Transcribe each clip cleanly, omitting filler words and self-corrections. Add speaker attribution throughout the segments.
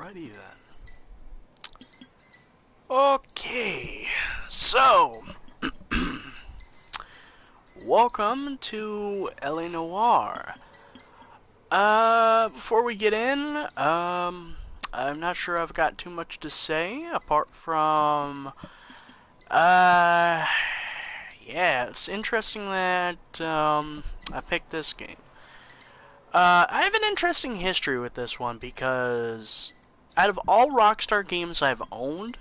Speaker 1: Alrighty then. Okay, so welcome to Noire. Before we get in, I'm not sure I've got too much to say apart from, yeah, it's interesting that I picked this game. I have an interesting history with this one because out of all Rockstar games I've owned,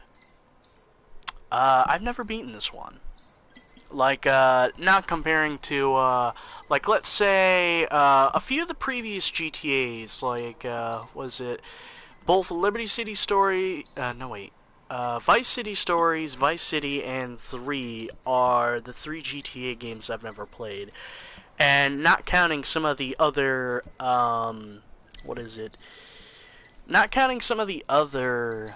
Speaker 1: I've never beaten this one. Like, not comparing to, like, let's say, a few of the previous GTAs, like, was it both Liberty City Story, Vice City Stories, Vice City, and 3 are the 3 GTA games I've never played. And not counting some of the other, not counting some of the other,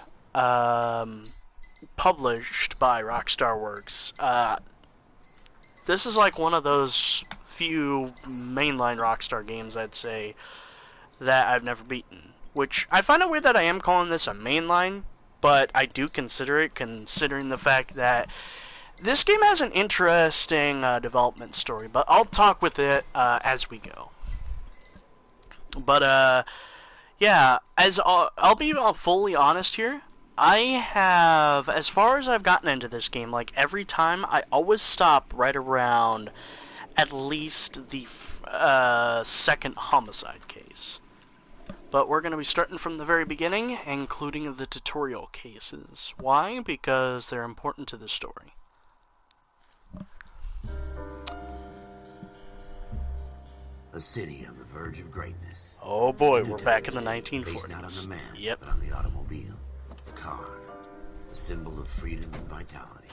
Speaker 1: published by Rockstar Works, this is like one of those few mainline Rockstar games, I'd say, that I've never beaten. Which, I find it weird that I am calling this a mainline, but I do consider it, considering the fact that this game has an interesting development story, but I'll talk with it as we go. But, yeah, I'll be fully honest here. I have, as far as I've gotten into this game, like, every time, I always stop right around at least the second homicide case. But we're going to be starting from the very beginning, including the tutorial cases. Why? Because they're important to the story.
Speaker 2: A city on the verge of greatness.
Speaker 1: Oh boy, we're back in the 1940s.
Speaker 2: Not on the man,
Speaker 1: yep.
Speaker 2: But on the automobile. The car. A symbol of freedom and vitality.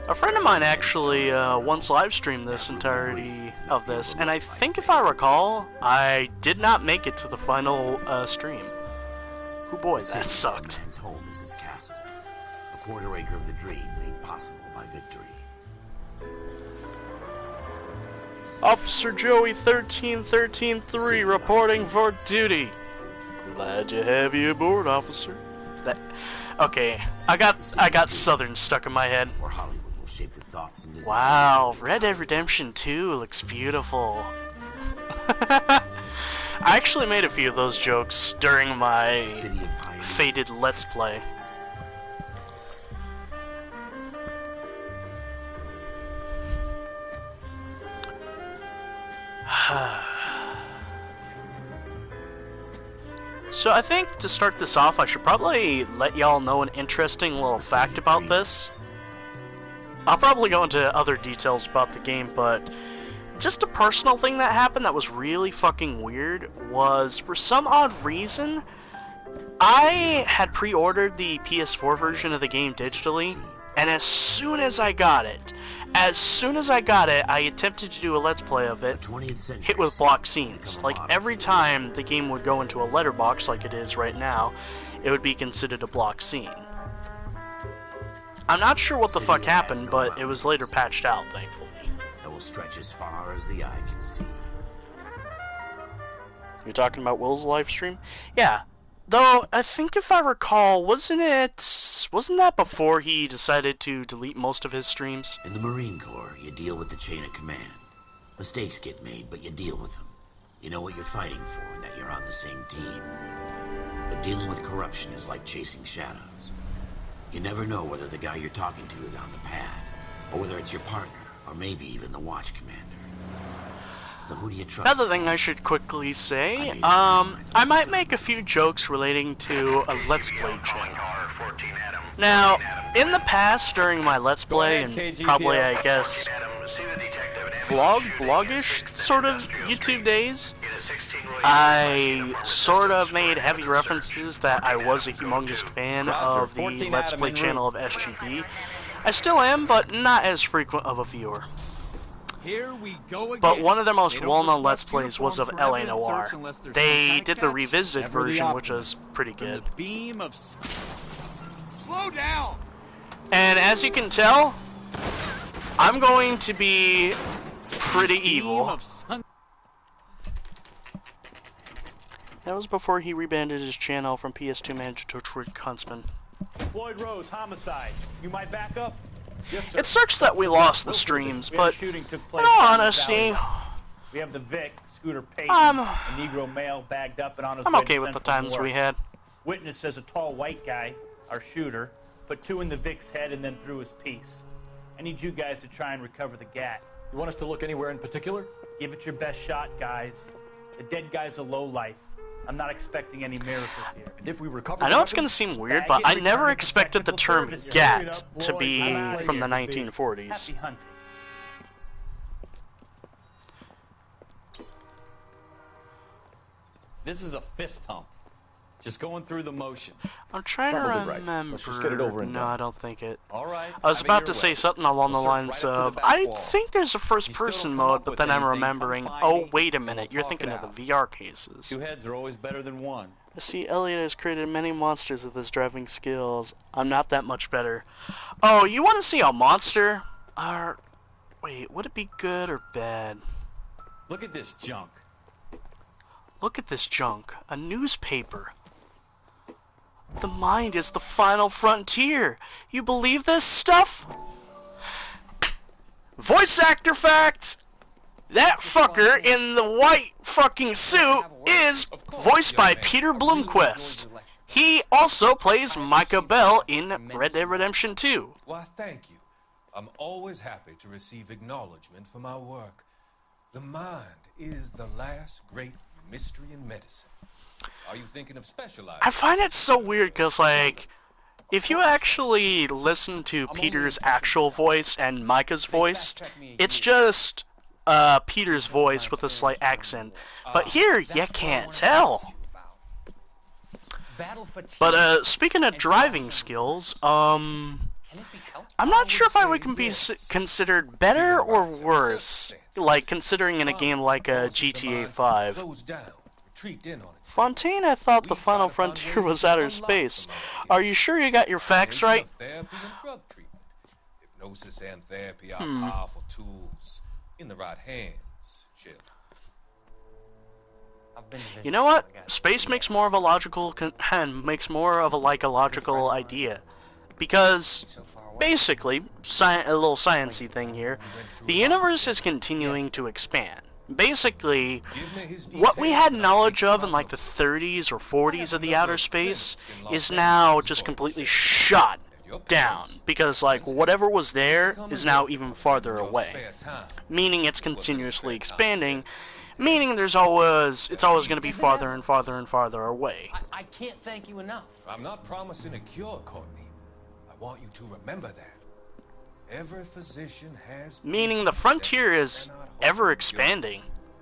Speaker 1: A friend of mine actually once live streamed this entirety of this, and I think if I recall, I did not make it to the final stream. Oh boy, that sucked.
Speaker 2: Man's home is his castle. A quarter acre of the dream made possible by victory.
Speaker 1: Officer Joey 13133 reporting for duty. Glad to have you aboard, officer. Okay, I got Southern stuck in my head.
Speaker 2: Or Hollywood will shape the thoughts and desires.
Speaker 1: Wow, Red Dead Redemption 2 looks beautiful. I actually made a few of those jokes during my faded Let's Play. So I think to start this off, I should probably let y'all know an interesting little fact about this. I'll probably go into other details about the game, but just a personal thing that happened that was really fucking weird was, for some odd reason, I had pre-ordered the PS4 version of the game digitally, and as soon as I got it, I attempted to do a Let's Play of it, hit with blocked scenes. Like, every time the game would go into a letterbox like it is right now, it would be considered a blocked scene. I'm not sure what the fuck happened, but it was later patched out, thankfully.
Speaker 2: That will stretch as far as the eye can see.
Speaker 1: You're talking about Will's live stream? Yeah. Though, I think if I recall, wasn't that before he decided to delete most of his streams?
Speaker 2: In the Marine Corps, you deal with the chain of command. Mistakes get made, but you deal with them. You know what you're fighting for and that you're on the same team. But dealing with corruption is like chasing shadows. You never know whether the guy you're talking to is on the pad, or whether it's your partner, or maybe even the watch commander. So who do you trust?
Speaker 1: Another thing I should quickly say, I might make a few jokes relating to a Let's Play channel. Now, in the past, during my Let's Play, and probably, I guess, vlog-ish sort of YouTube days, I sort of made heavy references that I was a humongous fan of the Let's Play channel of SGB. I still am, but not as frequent of a viewer.
Speaker 3: Here we go again.
Speaker 1: But one of their most well-known Let's Plays was of LA Noire. They did the revisited version, which was pretty good.
Speaker 3: Slow down.
Speaker 1: And as you can tell, I'm going to be pretty evil. That was before he rebranded his channel from PS2 manager to Trick Huntsman.
Speaker 4: Floyd Rose, homicide. You might back up? Yes, sir.
Speaker 1: It sucks that we lost the streams, but in all honesty,
Speaker 4: we have the Vic, Scooter Payton,
Speaker 1: I'm
Speaker 4: a Negro male bagged up and on his
Speaker 1: I'm
Speaker 4: way
Speaker 1: okay
Speaker 4: to
Speaker 1: with the
Speaker 4: Central
Speaker 1: times
Speaker 4: York.
Speaker 1: we had.
Speaker 4: Witness says a tall white guy, our shooter, put 2 in the Vic's head and then threw his piece. I need you guys to try and recover the gat.
Speaker 5: You want us to look anywhere in particular?
Speaker 4: Give it your best shot, guys. The dead guy's a lowlife. I'm not expecting any miracles here.
Speaker 5: And if we recover,
Speaker 1: I know it's gonna seem weird, but I never expected the term "gat" to be from the 1940s.
Speaker 4: Happy hunting.
Speaker 6: This is a fist hump. Just going through the motions.
Speaker 1: I'm trying to
Speaker 5: Probably right.
Speaker 1: remember.
Speaker 5: Let's just get it over and
Speaker 1: no,
Speaker 5: done.
Speaker 1: I don't think it.
Speaker 6: All right.
Speaker 1: I was
Speaker 6: have it
Speaker 1: about
Speaker 6: your
Speaker 1: to say
Speaker 6: way.
Speaker 1: something along
Speaker 6: We'll
Speaker 1: the
Speaker 6: search
Speaker 1: lines
Speaker 6: right up to
Speaker 1: of,
Speaker 6: the back
Speaker 1: I
Speaker 6: wall.
Speaker 1: think there's a first-person
Speaker 6: You still don't come
Speaker 1: mode,
Speaker 6: up
Speaker 1: but
Speaker 6: with
Speaker 1: then I'm
Speaker 6: anything, come
Speaker 1: remembering,
Speaker 6: find
Speaker 1: oh,
Speaker 6: me,
Speaker 1: wait a
Speaker 6: and
Speaker 1: minute,
Speaker 6: we'll
Speaker 1: you're
Speaker 6: talk
Speaker 1: thinking
Speaker 6: it
Speaker 1: of the
Speaker 6: out.
Speaker 1: VR cases.
Speaker 6: 2 heads are always better than 1.
Speaker 1: I see Elliot has created many monsters with his driving skills. I'm not that much better. Oh, you want to see a monster? Wait, would it be good or bad?
Speaker 6: Look at this junk.
Speaker 1: Look at this junk. A newspaper. The mind is the final frontier. You believe this stuff? Voice actor fact! That fucker in the white fucking suit is voiced by Peter Bloomquist. He also plays Micah Bell in Red Dead Redemption 2.
Speaker 7: Why, thank you. I'm always happy to receive acknowledgement for my work. The mind is the last great mystery in medicine. Are you thinking of specializing?
Speaker 1: I find it so weird because, like, if you actually listen to Peter's actual voice and Micah's voice, it's just Peter's voice with a slight accent. But here, you can't tell. But speaking of driving skills, I'm not sure if I would be considered better or worse, like considering in a game like GTA 5.
Speaker 7: Close down. Retreat in on it.
Speaker 1: Fontaine, I thought the final frontier was outer space. Are you sure you got your facts right?
Speaker 7: Therapy and drug treatment. Hypnosis and therapy are powerful tools in the right hands. Chill.
Speaker 1: You know what? Space makes more of a logical makes more of a logical idea, because basically, a little sciencey thing here. The universe is continuing to expand. Basically, what we had knowledge of in like the 30s or 40s of the outer space is now just completely shot down, because like whatever was there is now even farther away, meaning it's continuously expanding, meaning it's always going to be farther and farther and farther away.
Speaker 8: I can't thank you enough.
Speaker 7: I'm not promising a cure, Courtney. I want you to remember that. Every physician has
Speaker 1: Meaning the frontier is ever expanding.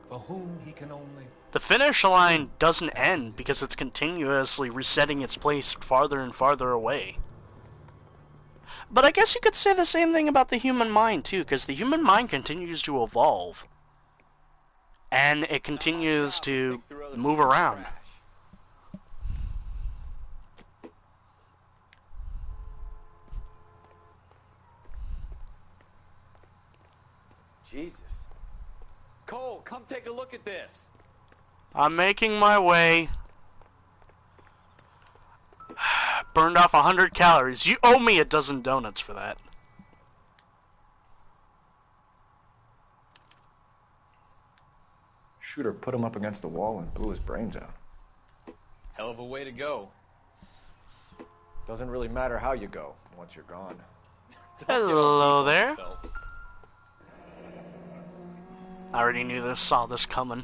Speaker 7: for whom he can only.
Speaker 1: The finish line doesn't end because it's continuously resetting its place farther and farther away. But I guess you could say the same thing about the human mind too, because the human mind continues to evolve. And it continues to move around.
Speaker 6: Jesus. Cole, come take a look at this.
Speaker 1: I'm making my way. Burned off 100 calories. You owe me a dozen donuts for that.
Speaker 5: Shooter put him up against the wall and blew his brains out.
Speaker 6: Hell of a way to go.
Speaker 5: Doesn't really matter how you go once you're gone.
Speaker 1: Hello there. I already knew this, saw this coming.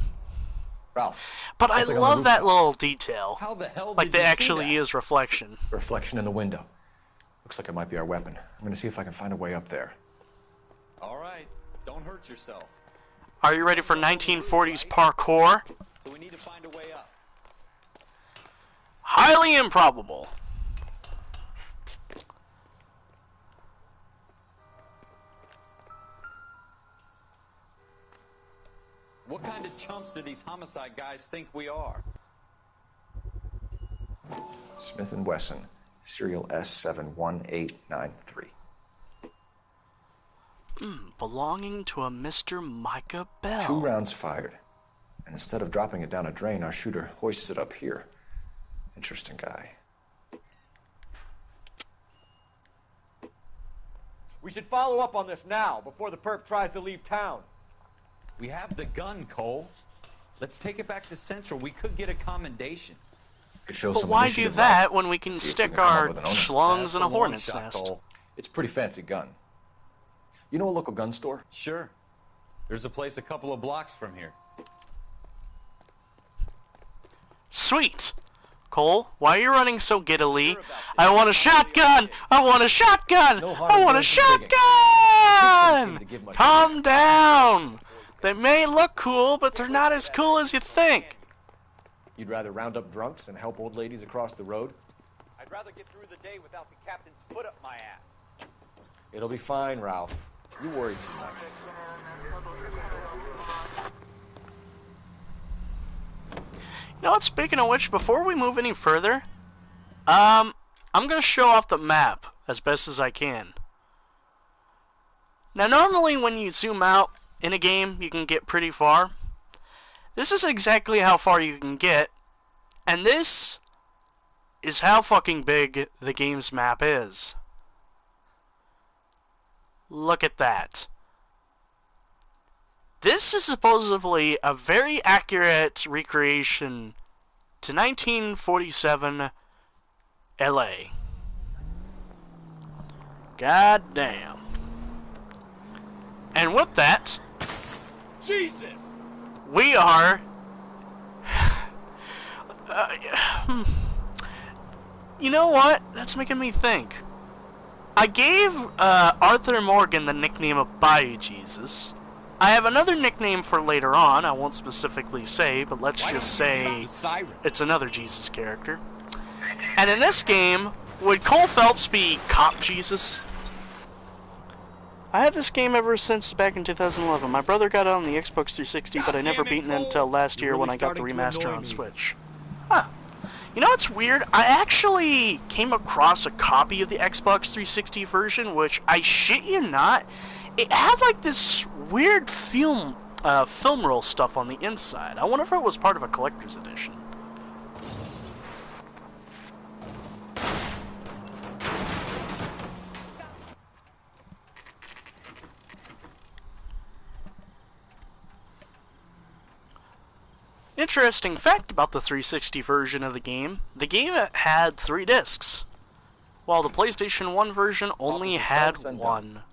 Speaker 5: Ralph.
Speaker 1: But I
Speaker 5: something on the
Speaker 1: love that
Speaker 5: rooftop.
Speaker 1: little detail.
Speaker 6: How the hell
Speaker 1: Like
Speaker 6: did
Speaker 1: there
Speaker 6: you see
Speaker 1: actually
Speaker 6: that?
Speaker 1: is reflection.
Speaker 5: Reflection in the window. Looks like it might be our weapon. I'm gonna see if I can find a way up there.
Speaker 6: All right. Don't hurt yourself.
Speaker 1: Are you ready for 1940s parkour?
Speaker 6: So we need to find a way up.
Speaker 1: Highly improbable.
Speaker 6: What kind of chumps do these homicide guys think we are?
Speaker 5: Smith & Wesson, serial S71893.
Speaker 1: Belonging to a Mr. Micah Bell.
Speaker 5: 2 rounds fired. And instead of dropping it down a drain, our shooter hoists it up here. Interesting guy.
Speaker 8: We should follow up on this now, before the perp tries to leave town.
Speaker 6: We have the gun, Cole. Let's take it back to Central. We could get a commendation.
Speaker 5: Could show
Speaker 1: But
Speaker 5: some
Speaker 1: why do
Speaker 5: initiative,
Speaker 1: that
Speaker 5: Ralph.
Speaker 1: when we can
Speaker 5: See if
Speaker 1: stick
Speaker 5: we can come
Speaker 1: our
Speaker 5: up with an owner.
Speaker 1: schlongs
Speaker 6: That's
Speaker 1: in a
Speaker 6: long
Speaker 1: hornet's
Speaker 6: shot,
Speaker 1: nest?
Speaker 6: Cole.
Speaker 5: It's a pretty fancy gun. You know a local gun store?
Speaker 6: Sure. There's a place a couple of blocks from here.
Speaker 1: Sweet! Cole, why are you running so giddily? I want a shotgun! I want a shotgun!
Speaker 5: No harm
Speaker 1: I
Speaker 5: in
Speaker 1: want a
Speaker 5: doing some digging.
Speaker 1: shotgun!
Speaker 5: Seem to give much
Speaker 1: Calm down! They may look cool, but they're not as cool as you think.
Speaker 5: You'd rather round up drunks and help old ladies across the road?
Speaker 8: I'd rather get through the day without the captain's foot up my ass.
Speaker 5: It'll be fine, Ralph. You worry too much.
Speaker 1: You know what, speaking of which, before we move any further, I'm gonna show off the map as best as I can. Now normally when you zoom out in a game, you can get pretty far. This is exactly how far you can get, and this is how fucking big the game's map is. Look at that. This is supposedly a very accurate recreation to 1947 LA. God damn. And with that,
Speaker 8: Jesus!
Speaker 1: we are... you know what? That's making me think. I gave Arthur Morgan the nickname of Bayou Jesus. I have another nickname for later on, I won't specifically say, but let's just say it's another Jesus character. And in this game, would Cole Phelps be Cop Jesus? I had this game ever since back in 2011. My brother got it on the Xbox 360, but I never beaten it until last year when I got the remaster on Switch. Huh. You know what's weird? I actually came across a copy of the Xbox 360 version, which, I shit you not, it had like this weird film roll stuff on the inside. I wonder if it was part of a collector's edition. Interesting fact about the 360 version of the game had 3 discs, while the PlayStation 1 version only had 1.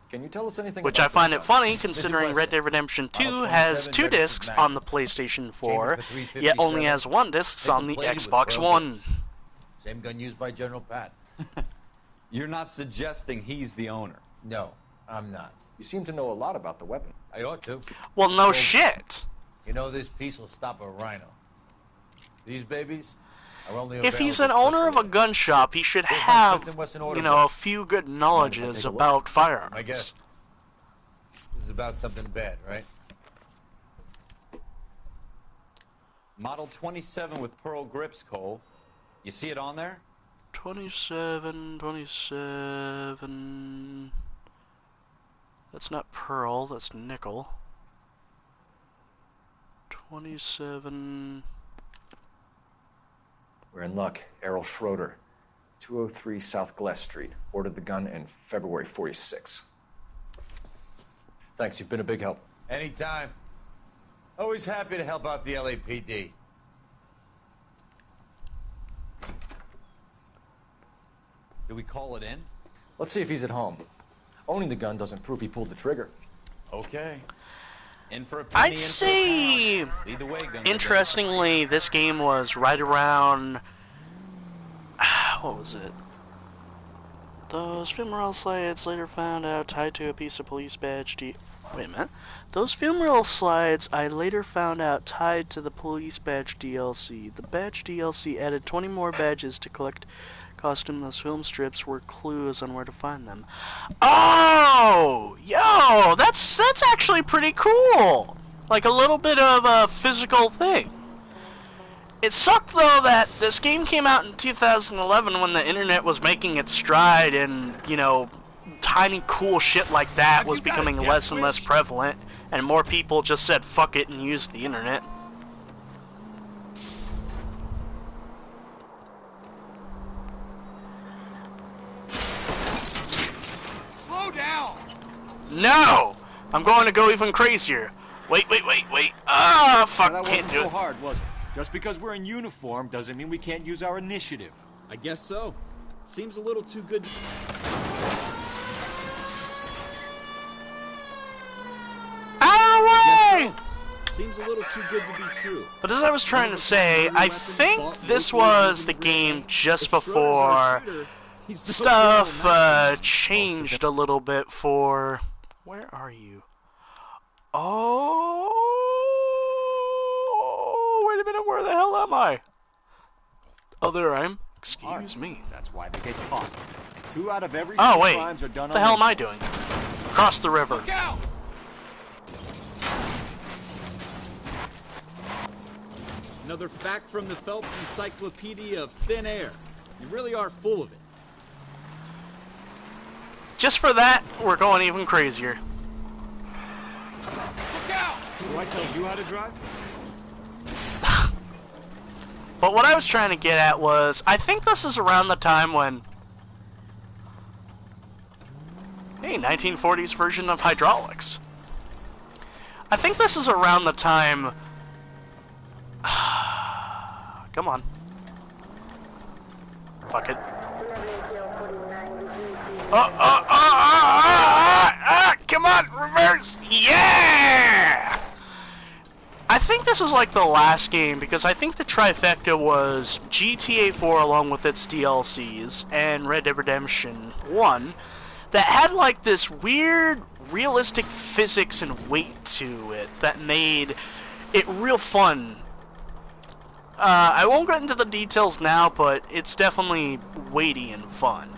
Speaker 5: Can you tell us anything
Speaker 1: Which
Speaker 5: about
Speaker 1: I find
Speaker 5: this
Speaker 1: it
Speaker 5: gun?
Speaker 1: funny, considering Red Dead Redemption 2 has 2 discs on the PlayStation 4, yet only has 1 disc on the Xbox One.
Speaker 2: Same gun used by General Patton.
Speaker 6: You're not suggesting he's the owner.
Speaker 2: No, I'm not.
Speaker 5: You seem to know a lot about the weapon.
Speaker 2: I ought to.
Speaker 1: Well, no shit!
Speaker 2: You know, this piece will stop a rhino. These babies are only
Speaker 1: If he's
Speaker 2: available
Speaker 1: an owner of a gun shop, he should
Speaker 2: Here's my
Speaker 1: have,
Speaker 2: Smith & Wesson
Speaker 1: you
Speaker 2: order
Speaker 1: know,
Speaker 2: book.
Speaker 1: a few good knowledges
Speaker 5: take a look?
Speaker 1: about firearms.
Speaker 2: I guess. This is about something bad, right?
Speaker 6: Model 27 with pearl grips, Cole. You see it on there?
Speaker 1: 27... That's not pearl, that's nickel. 27...
Speaker 5: We're in luck. Errol Schroeder, 203 South Glass Street. Ordered the gun in February 46. Thanks, you've been a big help.
Speaker 2: Anytime. Always happy to help out the LAPD.
Speaker 6: Do we call it in?
Speaker 5: Let's see if he's at home. Owning the gun doesn't prove he pulled the trigger.
Speaker 6: Okay. In for a penny,
Speaker 1: I'd say,
Speaker 6: Lead the way, Gunner.
Speaker 1: interestingly, this game was right around... what was it? Those fumarole slides later found out tied to a piece of police badge Wait a minute. Those fumarole slides I later found out tied to the police badge DLC. The badge DLC added 20 more badges to collect costume. Those film strips were clues on where to find them. Oh! Yo! That's actually pretty cool! Like a little bit of a physical thing. It sucked, though, that this game came out in 2011 when the internet was making its stride and, you know, tiny cool shit like that was becoming less and less prevalent, and more people just said fuck it and used the internet.
Speaker 3: Slow down!
Speaker 1: No! I'm going to go even crazier. Wait. Ah, fuck,
Speaker 8: That
Speaker 1: can't
Speaker 8: wasn't
Speaker 1: do
Speaker 8: so
Speaker 1: it.
Speaker 8: hard, was it? Just because we're in uniform doesn't mean we can't use our initiative.
Speaker 9: I guess so. Seems a little too good.
Speaker 1: Out of the way!
Speaker 9: Seems a little too good to be true.
Speaker 1: But as I was trying to say, I think this was the game just before stuff changed a little bit for... Where are you? Oh, wait a minute, where the hell am I? Oh, there I am. Excuse me.
Speaker 8: That's why they get caught. 2 out of every
Speaker 1: Oh,
Speaker 8: 3
Speaker 1: wait.
Speaker 8: crimes are done
Speaker 1: What the
Speaker 8: on
Speaker 1: hell am I
Speaker 8: impulse.
Speaker 1: doing? Cross the river.
Speaker 3: Look out!
Speaker 9: Another fact from the Phelps Encyclopedia of Thin Air. You really are full of it.
Speaker 1: Just for that, we're going even crazier.
Speaker 3: Look out!
Speaker 8: Do I tell you how to drive?
Speaker 1: But what I was trying to get at was, I think this is around the time when... Hey, 1940s version of hydraulics. I think this is around the time... Come on. Fuck it. Come on, reverse! Yeah! I think this is like the last game, because I think the trifecta was GTA 4 along with its DLCs, and Red Dead Redemption 1, that had like this weird, realistic physics and weight to it that made it real fun. I won't get into the details now, but it's definitely weighty and fun.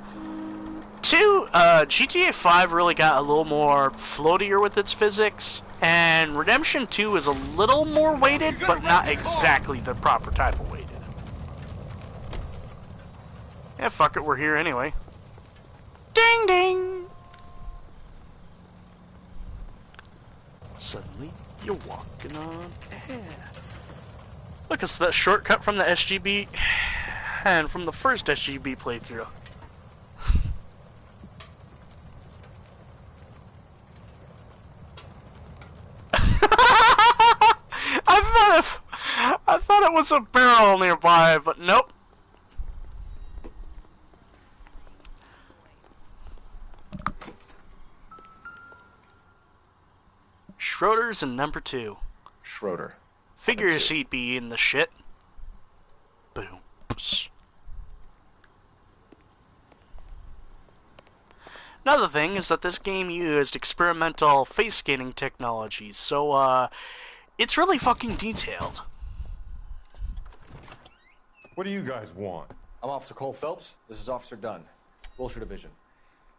Speaker 1: GTA 5 really got a little more floatier with its physics, and Redemption 2 is a little more weighted, but not exactly the proper type of weighted. Yeah, fuck it, we're here anyway. Ding ding! Suddenly, you're walking on air. Look, it's that shortcut from the SGB, and from the first SGB playthrough. I thought it was a barrel nearby, but nope. Schroeder's in number 2.
Speaker 5: Schroeder.
Speaker 1: Figures he'd be in the shit. Boom. Another thing is that this game used experimental face scanning technologies, so it's really fucking detailed.
Speaker 10: What do you guys want?
Speaker 5: I'm Officer Cole Phelps. This is Officer Dunn, Wilshire Division.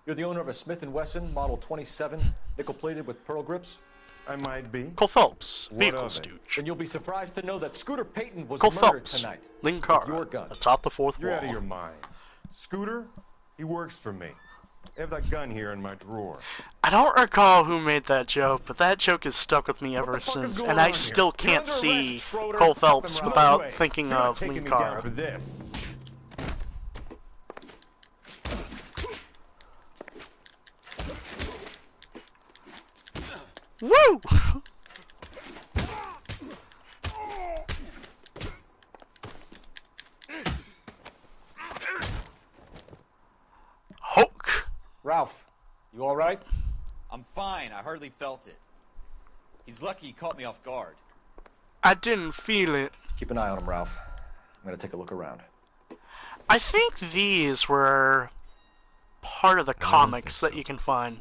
Speaker 5: You're the owner of a Smith & Wesson Model 27, nickel-plated with pearl grips?
Speaker 10: I might be.
Speaker 1: Cole Phelps,
Speaker 10: What
Speaker 1: vehicle
Speaker 10: of it?
Speaker 1: stooge.
Speaker 5: Then you'll be surprised to know that Scooter Payton was
Speaker 1: Cole
Speaker 5: murdered
Speaker 1: Phelps,
Speaker 5: tonight.
Speaker 1: Lynn
Speaker 5: with your
Speaker 1: Carr,
Speaker 5: gun.
Speaker 1: atop the fourth
Speaker 10: You're
Speaker 1: wall.
Speaker 10: out of your mind. Scooter? He works for me. I have that gun here in my drawer.
Speaker 1: I don't recall who made that joke, but that joke has stuck with me ever
Speaker 10: the fuck is
Speaker 1: since,
Speaker 10: going
Speaker 1: and I
Speaker 10: on here?
Speaker 1: still can't
Speaker 8: You're under
Speaker 1: see
Speaker 8: arrest, Schroeder.
Speaker 1: Cole Phelps
Speaker 8: Fucking
Speaker 10: No
Speaker 1: without
Speaker 10: way.
Speaker 1: thinking
Speaker 10: You're not
Speaker 1: of
Speaker 10: taking
Speaker 1: Lynn
Speaker 10: me down
Speaker 1: Carr.
Speaker 10: for this.
Speaker 1: Woo! Hulk!
Speaker 8: Ralph, you all right?
Speaker 6: I'm fine. I hardly felt it. He's lucky he caught me off guard.
Speaker 1: I didn't feel it.
Speaker 5: Keep an eye on him, Ralph. I'm gonna take a look around.
Speaker 1: I think these were part of the comics that you can find.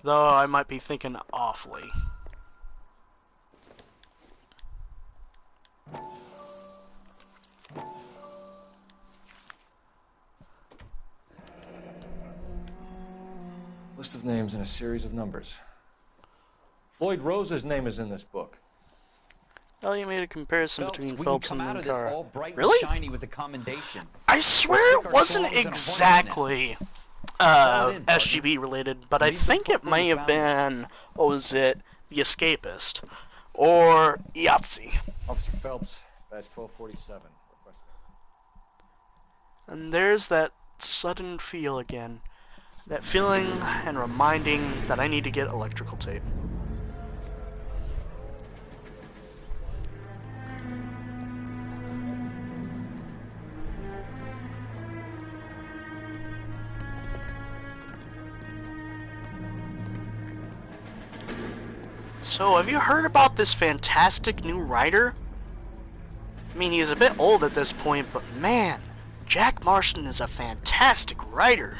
Speaker 1: Though I might be thinking awfully.
Speaker 5: List of names and a series of numbers. Floyd Rose's name is in this book.
Speaker 1: Oh, you made a comparison
Speaker 6: Phelps,
Speaker 1: between
Speaker 6: we
Speaker 1: Phelps
Speaker 6: can
Speaker 1: and
Speaker 6: come out
Speaker 1: Lynn
Speaker 6: of this
Speaker 1: Carr.
Speaker 6: all bright
Speaker 1: Really?
Speaker 6: and shiny with a commendation.
Speaker 1: I swear
Speaker 6: stick
Speaker 1: it
Speaker 6: our
Speaker 1: wasn't
Speaker 6: claws in a hornet's
Speaker 1: exactly SGB related, but I think it may have been, what was it, The Escapist, or Yahtzee.
Speaker 5: Officer Phelps, badge 1247, requesting.
Speaker 1: And there's that sudden feel again. That feeling and reminding that I need to get electrical tape. So, have you heard about this fantastic new writer? I mean, he's a bit old at this point, but man, Jack Marston is a fantastic writer.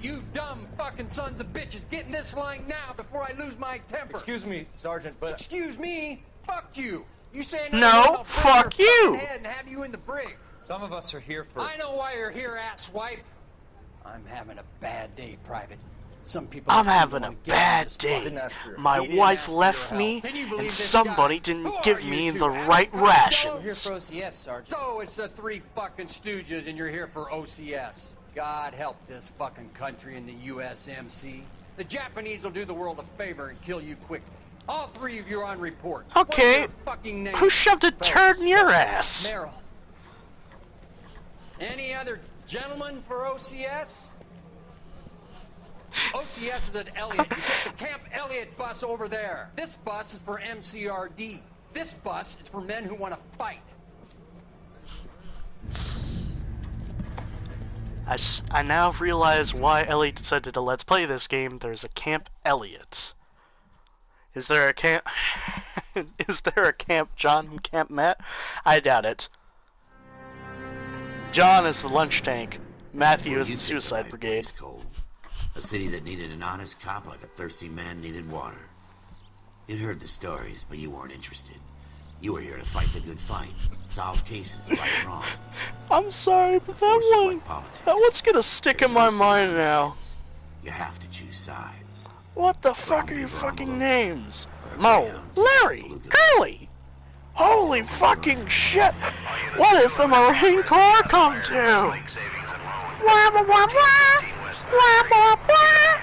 Speaker 11: You dumb fucking sons of bitches, get in this line now before I lose my temper.
Speaker 5: Excuse me, Sergeant, but...
Speaker 11: Excuse me? Fuck you. You say
Speaker 1: no, fuck you.
Speaker 11: Head and have you in the brig.
Speaker 6: Some of us are here for...
Speaker 11: I know why you're here, asswipe. I'm having a bad day, Private. Some people...
Speaker 1: I'm having a bad day. My wife left me, and somebody didn't give me the right rations.
Speaker 11: You're here for OCS, Sergeant. So it's the three fucking stooges, and you're here for OCS. God help this fucking country and the USMC. The Japanese will do the world a favor and kill you quickly. All three of you are on report.
Speaker 1: Okay, who shoved a turd in your ass?
Speaker 11: Merrill. Any other gentlemen for OCS? OCS is at Elliott. You get the Camp Elliott bus over there. This bus is for MCRD. This bus is for men who want to fight.
Speaker 1: I now realize why Elliot decided to let's play this game. There's a Camp Elliott. Is there a camp? Is there a Camp John and Camp Matt? I doubt it. John is the lunch tank. Matthew is the suicide brigade.
Speaker 2: A city that needed an honest cop like a thirsty man needed water. You'd heard the stories, but you weren't interested. You were here to fight the good fight, solve cases, right wrong.
Speaker 1: I'm sorry, but that one's gonna stick in my mind now.
Speaker 2: You have to choose sides.
Speaker 1: What the fuck are your fucking names? Mo, Larry, Curly. Holy fucking shit! What is the Marine Corps come to? Wah, wah, wah, wah. Wah, wah, wah.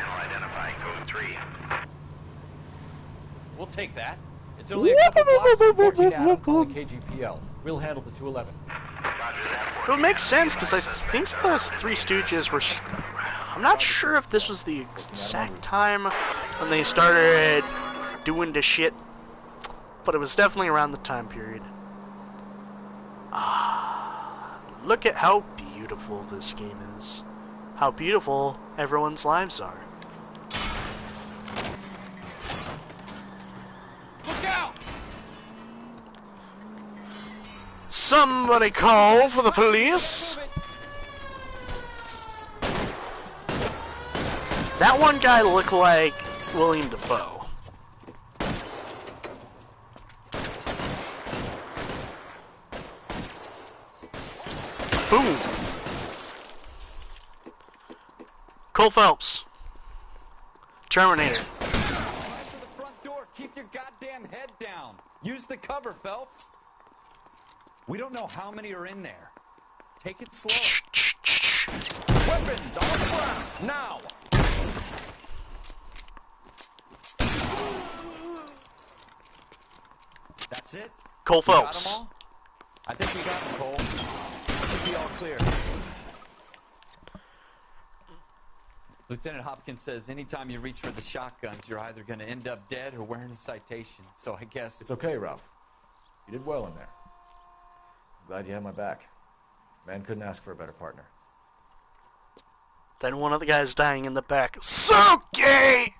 Speaker 5: We'll take that. It's only a couple blocks from 14 Adam calling KGPL. We'll handle the 211.
Speaker 1: It would make sense, because I think those Three Stooges were... I'm not sure if this was the exact time when they started doing the shit, but it was definitely around the time period. Look at how beautiful this game is. How beautiful everyone's lives are.
Speaker 11: Look out!
Speaker 1: Somebody call for the police! That one guy looked like William Dafoe. Boom! Cole Phelps. Terminator.
Speaker 6: Right for the front door. Keep your goddamn head down. Use the cover, Phelps. We don't know how many are in there. Take it slow.
Speaker 5: Weapons on the ground, now!
Speaker 6: That's it?
Speaker 1: Cole
Speaker 6: We got 'em
Speaker 1: Phelps.
Speaker 6: all? I think we got them, Cole. Should be all clear. Lieutenant Hopkins says anytime you reach for the shotguns, you're either going to end up dead or wearing a citation. So I guess...
Speaker 5: It's okay, Ralph. You did well in there. I'm glad you had my back. Man couldn't ask for a better partner.
Speaker 1: Then one of the guys dying in the back. So gay!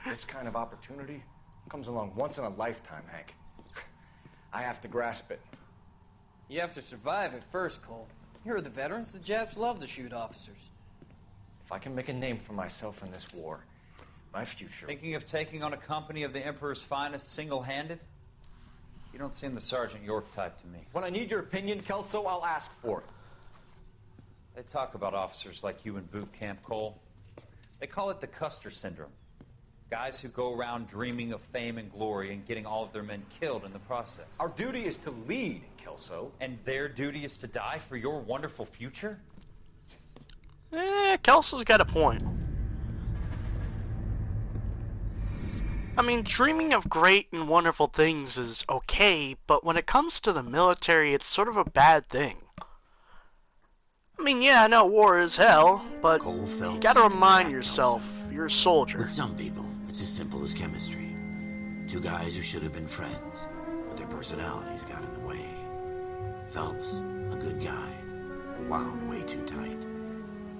Speaker 5: This kind of opportunity comes along once in a lifetime, Hank. I have to grasp it.
Speaker 12: You have to survive it first, Cole. Here are the veterans. The Japs love to shoot officers.
Speaker 5: If I can make a name for myself in this war, my future...
Speaker 6: Thinking of taking on a company of the Emperor's finest single-handed? You don't seem the Sergeant York type to me.
Speaker 5: When I need your opinion, Kelso, I'll ask for it.
Speaker 6: They talk about officers like you in boot camp, Cole. They call it the Custer syndrome. Guys who go around dreaming of fame and glory and getting all of their men killed in the process.
Speaker 5: Our duty is to lead, Kelso.
Speaker 6: And their duty is to die for your wonderful future?
Speaker 1: Kelso's got a point. I mean, dreaming of great and wonderful things is okay, but when it comes to the military, it's sort of a bad thing. I mean, yeah, I know war is hell, but you gotta remind yourself, you're a soldier.
Speaker 2: With some people, it's as simple as chemistry. Two guys who should have been friends, but their personalities got in the way. Phelps, a good guy, wound way too tight.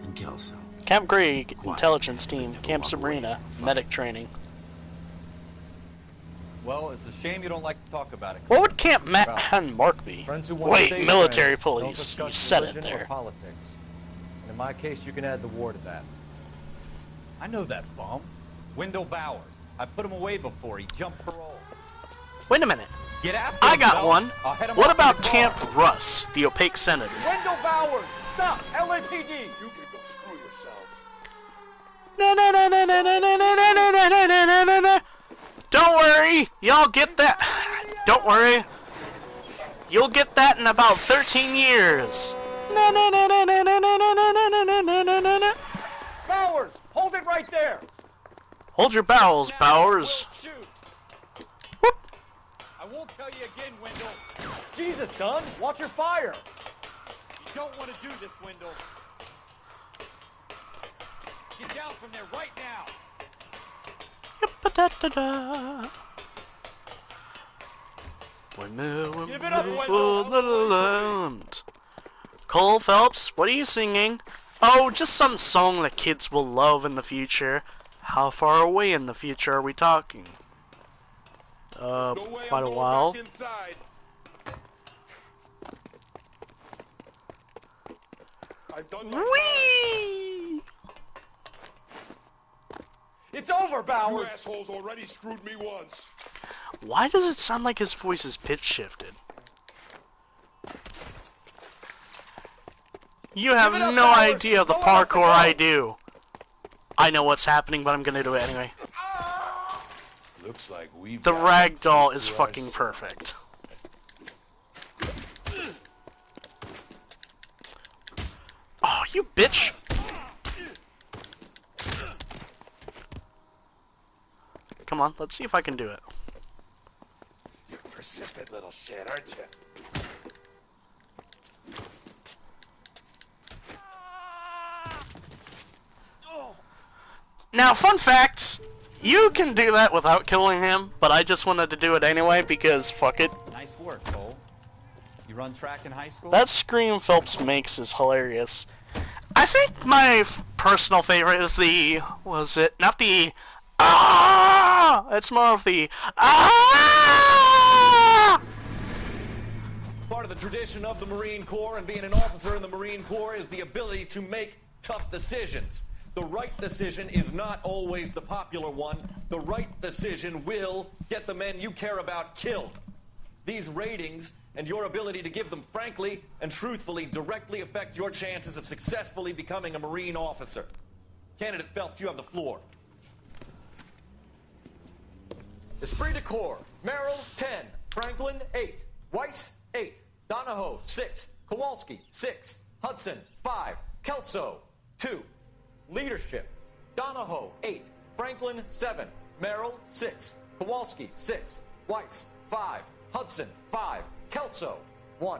Speaker 2: And Kelso.
Speaker 1: Camp Grieg, intelligence team. Camp Sabrina, medic training.
Speaker 6: Well, it's a shame you don't like to talk about it.
Speaker 1: What would Camp Matt and Mark be? Wait, military police. You said it there.
Speaker 5: Politics. And in my case, you can add the war to that.
Speaker 6: I know that bum. Wendell Bowers. I put him away before. He jumped parole.
Speaker 1: Wait a minute.
Speaker 6: Get after
Speaker 1: I
Speaker 6: him,
Speaker 1: got
Speaker 6: Phelps.
Speaker 1: one.
Speaker 6: I'll head him
Speaker 1: What
Speaker 6: off
Speaker 1: about
Speaker 6: in the
Speaker 1: Camp
Speaker 6: car.
Speaker 1: Russ, the opaque senator?
Speaker 8: Wendell Bowers! Stop! LAPD!
Speaker 3: You can go screw yourselves.
Speaker 1: No. Don't worry, y'all get that. Don't worry. You'll get that in about 13 years.
Speaker 8: Bowers! Hold it right there!
Speaker 1: Hold your bowels, Bowers.
Speaker 6: Shoot. I won't tell you again, Wendell.
Speaker 8: Jesus, Dunn! Watch your fire!
Speaker 6: You don't want to do this, Wendell. Get down from there right now.
Speaker 1: Give it up, Wendell. Cole Phelps, what are you singing? Oh, just some song that kids will love in the future. How far away in the future are we talking? Quite a while.
Speaker 3: I've done my
Speaker 1: Whee!
Speaker 8: It's over,
Speaker 3: You
Speaker 8: Bowers!
Speaker 3: assholes already screwed me once.
Speaker 1: Why does it sound like his voice is pitch shifted? You have
Speaker 8: Give it up,
Speaker 1: no
Speaker 8: Bowers.
Speaker 1: idea the
Speaker 8: Go off the
Speaker 1: parkour
Speaker 8: go.
Speaker 1: I do. I know what's happening, but I'm gonna do it anyway.
Speaker 3: Looks like we've
Speaker 1: The
Speaker 3: got
Speaker 1: ragdoll
Speaker 3: this
Speaker 1: is
Speaker 3: to
Speaker 1: fucking
Speaker 3: us.
Speaker 1: perfect. Oh, you bitch! Come on, let's see if I can do it.
Speaker 3: You persistent little shit, aren't you?
Speaker 1: Now, fun facts. You can do that without killing him, but I just wanted to do it anyway because fuck it.
Speaker 6: Nice work, Cole. You run track in high school?
Speaker 1: That scream Phelps makes is hilarious. I think my personal favorite is the, was it, not the, ah! It's more of the, ah!
Speaker 13: Part of the tradition of the Marine Corps and being an officer in the Marine Corps is the ability to make tough decisions. The right decision is not always the popular one. The right decision will get the men you care about killed. These ratings and your ability to give them frankly and truthfully directly affect your chances of successfully becoming a Marine officer. Candidate Phelps, you have the floor.
Speaker 5: Esprit de Corps, Merrill, 10. Franklin, 8. Weiss, 8. Donahoe, 6. Kowalski, 6. Hudson, 5. Kelso, 2. Leadership, Donahoe, 8. Franklin, 7. Merrill, 6. Kowalski, 6. Weiss, 5. Hudson, 5. Kelso, 1.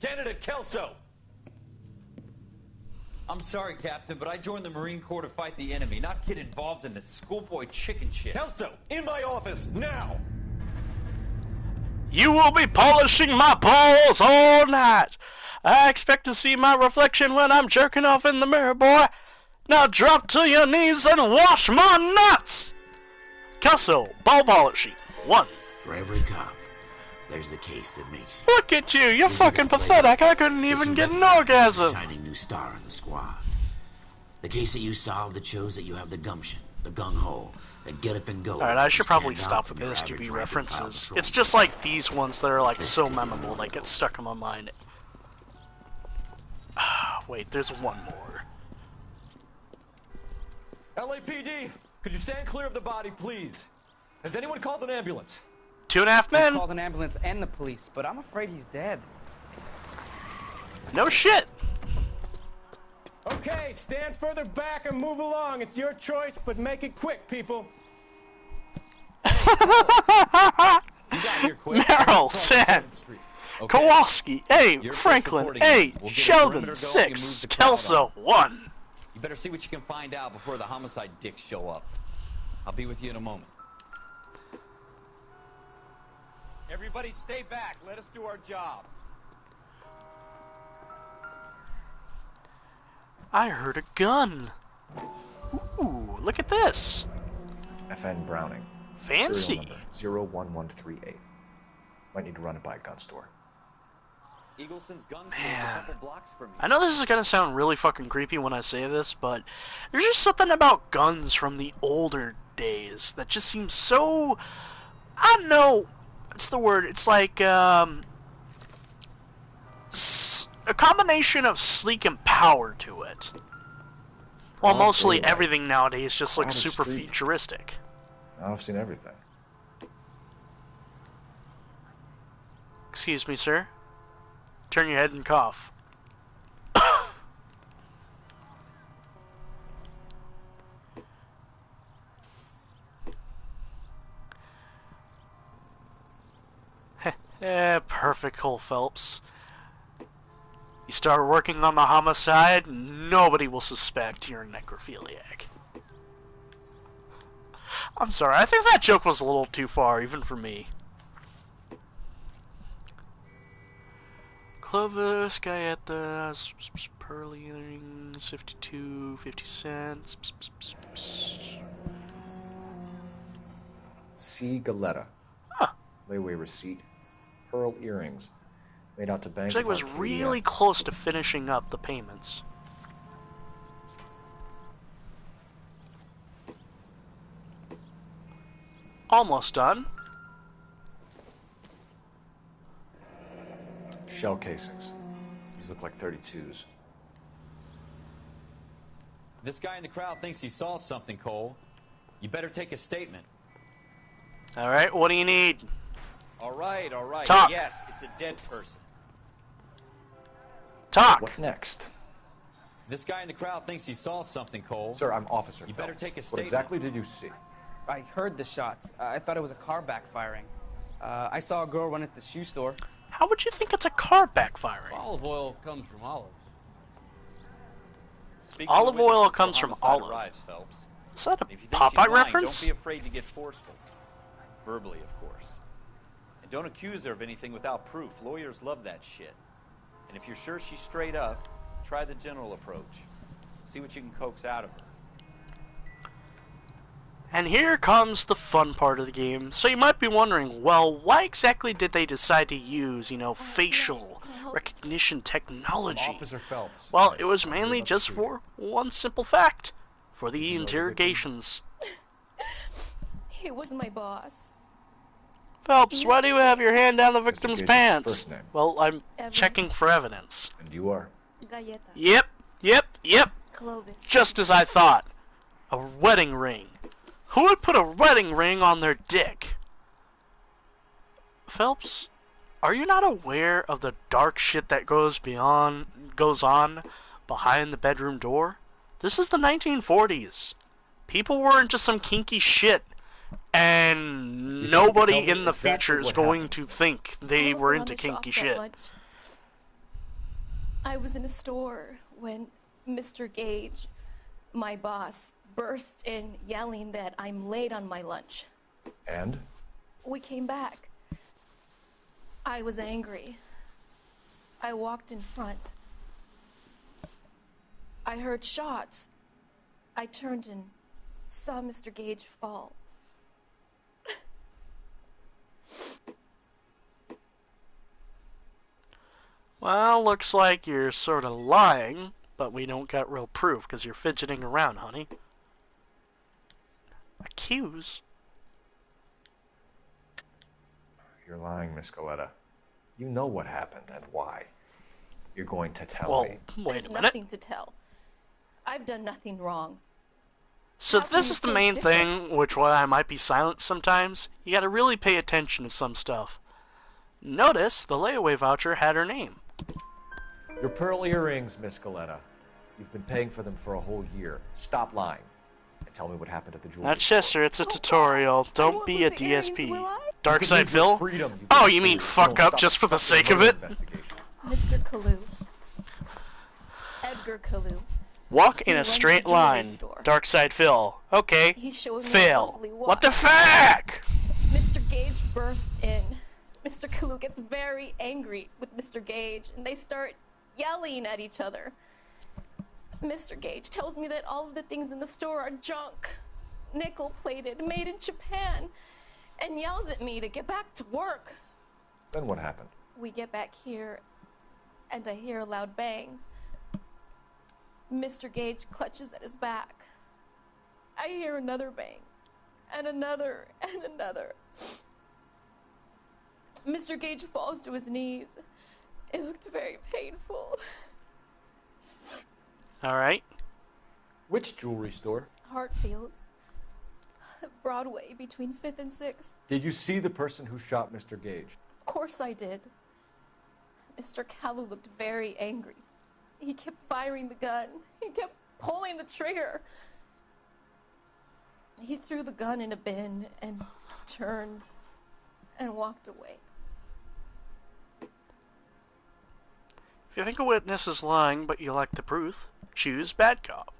Speaker 13: Candidate Kelso.
Speaker 6: I'm sorry, Captain, but I joined the Marine Corps to fight the enemy, not get involved in this schoolboy chicken shit.
Speaker 13: Kelso, in my office, now!
Speaker 1: You will be polishing my balls all night. I expect to see my reflection when I'm jerking off in the mirror, boy. Now drop to your knees and wash my nuts. Kelso, ball polishing, 1.
Speaker 2: For every cop, there's the case that makes you.
Speaker 1: Look at you, you're fucking pathetic. I couldn't even get an orgasm.
Speaker 2: Shining new star in the squad. The case that you solved that shows that you have the gumption, the gung-ho, the get up and go.
Speaker 1: Alright, I should probably
Speaker 2: Stand
Speaker 1: stop
Speaker 2: out
Speaker 1: with
Speaker 2: from your
Speaker 1: those
Speaker 2: average
Speaker 1: STB
Speaker 2: rank and file
Speaker 1: references.
Speaker 2: patrol.
Speaker 1: It's just like these ones that are like so memorable, they get stuck in my mind. Wait, there's one more.
Speaker 5: LAPD, could you stand clear of the body, please? Has anyone called an ambulance?
Speaker 1: 2.5 men.
Speaker 14: Called an ambulance and the police, but I'm afraid he's dead.
Speaker 1: No shit.
Speaker 15: Okay, stand further back and move along. It's your choice, but make it quick, people.
Speaker 1: Merrill, 10. Okay. Kowalski, 8. Franklin, 8. Sheldon, 6. Kelso, 1.
Speaker 6: You better see what you can find out before the homicide dicks show up. I'll be with you in a moment.
Speaker 8: Everybody stay back. Let us do our job.
Speaker 1: I heard a gun. Ooh, look at this.
Speaker 16: FN Browning.
Speaker 1: Fancy.
Speaker 16: 01138. Might need to run it by a gun store.
Speaker 6: Eagleson's gun store is a couple blocks from
Speaker 1: I know this is gonna sound really fucking creepy when I say this, but there's just something about guns from the older days that just seems so... I don't know. What's the word? It's like, a combination of sleek and power to it. Well, mostly everything nowadays just looks super futuristic.
Speaker 16: I've seen everything.
Speaker 1: Excuse me, sir. Turn your head and cough. Perfect, Cole Phelps. You start working on the homicide, nobody will suspect you're a necrophiliac. I'm sorry, I think that joke was a little too far, even for me. Clovis, Galletta, pearly earrings, 50 cents.
Speaker 16: C. Galletta.
Speaker 1: Huh.
Speaker 16: Layaway receipt. Pearl earrings. Made out to bank.
Speaker 1: It was really close to finishing up the payments. Almost done.
Speaker 16: Shell casings. These look like 32s.
Speaker 6: This guy in the crowd thinks he saw something, Cole. You better take a statement.
Speaker 1: Alright, what do you need?
Speaker 8: All right.
Speaker 1: Talk.
Speaker 8: Yes, it's a dead person.
Speaker 1: Talk.
Speaker 16: What next?
Speaker 6: This guy in the crowd thinks he saw something, Cole.
Speaker 16: Sir, I'm Officer
Speaker 6: You
Speaker 16: Phelps.
Speaker 6: better take a
Speaker 16: What
Speaker 6: statement.
Speaker 16: exactly did you see?
Speaker 14: I heard the shots. I thought it was a car backfiring. I saw a girl run at the shoe store.
Speaker 1: How would you think it's a car backfiring?
Speaker 12: Olive oil comes from olives.
Speaker 1: Olive oil comes from olive.
Speaker 8: Arrives, Phelps.
Speaker 1: Is that a
Speaker 8: If you think
Speaker 1: Popeye
Speaker 8: she's lying,
Speaker 1: reference?
Speaker 8: Don't be afraid to get forceful. Verbally, of course. And don't accuse her of anything without proof. Lawyers love that shit. And if you're sure she's straight up, try the general approach. See what you can coax out of her.
Speaker 1: And here comes the fun part of the game. So you might be wondering, well, why exactly did they decide to use, facial recognition technology?
Speaker 16: Officer Phelps.
Speaker 1: Well, it was mainly just for one simple fact. For the interrogations.
Speaker 17: He was my boss.
Speaker 1: Phelps, why do you have your hand down the victim's pants?
Speaker 16: First name.
Speaker 1: Well, I'm
Speaker 17: Evans.
Speaker 1: checking for evidence.
Speaker 16: And you are?
Speaker 17: Galletta.
Speaker 1: Yep.
Speaker 17: Clovis.
Speaker 1: Just as I thought. A wedding ring. Who would put a wedding ring on their dick? Phelps, are you not aware of the dark shit that goes on behind the bedroom door? This is the 1940s. People were into some kinky shit, and nobody in the future is going to think they were into kinky shit.
Speaker 17: I was in a store when Mr. Gage, my boss, bursts in yelling that I'm late on my lunch.
Speaker 16: And?
Speaker 17: We came back. I was angry. I walked in front. I heard shots. I turned and saw Mr. Gage fall.
Speaker 1: Well, looks like you're sort of lying, but we don't got real proof because you're fidgeting around, honey. Accuse?
Speaker 16: You're lying, Miss Galletta. You know what happened and why. You're going to tell me.
Speaker 1: Wait
Speaker 17: There's
Speaker 1: a minute.
Speaker 17: nothing to tell. I've done nothing wrong.
Speaker 1: So
Speaker 17: How can
Speaker 1: this
Speaker 17: you
Speaker 1: is the
Speaker 17: feel
Speaker 1: main
Speaker 17: different?
Speaker 1: thing, which why I might be silent sometimes. You gotta really pay attention to some stuff. Notice the layaway voucher had her name.
Speaker 9: Your pearl earrings, Miss Galetta. You've been paying for them for a whole year. Stop lying. And tell me what happened at the jewelry
Speaker 1: Not Chester, it's a tutorial. Don't be a DSP. Dark
Speaker 9: You can
Speaker 1: Side
Speaker 9: lose your
Speaker 1: Phil?
Speaker 9: freedom, you
Speaker 1: Oh,
Speaker 9: big
Speaker 1: you mean
Speaker 9: fool.
Speaker 1: fuck
Speaker 9: Don't
Speaker 1: up
Speaker 9: stop
Speaker 1: just for the
Speaker 9: obstructing
Speaker 1: sake of
Speaker 9: murder
Speaker 1: it?
Speaker 9: investigation.
Speaker 17: Mr. Kalu. Edgar Kalu.
Speaker 1: Walk in
Speaker 17: He
Speaker 1: a
Speaker 17: runs
Speaker 1: straight
Speaker 17: the jewelry
Speaker 1: line.
Speaker 17: store.
Speaker 1: Dark Side Phil. Okay.
Speaker 17: He showed me a
Speaker 1: Phil.
Speaker 17: lovely
Speaker 1: What the
Speaker 17: watch.
Speaker 1: fuck?
Speaker 17: Mr. Gage bursts in. Mr. Kalu gets very angry with Mr. Gage, and they start yelling at each other. Mr. Gage tells me that all of the things in the store are junk, nickel-plated, made in Japan, and yells at me to get back to work.
Speaker 16: Then what happened?
Speaker 17: We get back here, and I hear a loud bang. Mr. Gage clutches at his back. I hear another bang, and another, and another. Mr. Gage falls to his knees. It looked very painful.
Speaker 1: Alright.
Speaker 9: Which jewelry store?
Speaker 17: Hartfield's. Broadway, between 5th and 6th.
Speaker 9: Did you see the person who shot Mr. Gage?
Speaker 17: Of course I did. Mr. Kalu looked very angry. He kept firing the gun. He kept pulling the trigger. He threw the gun in a bin and turned and walked away.
Speaker 1: If you think a witness is lying, but you like the proof, choose bad cop.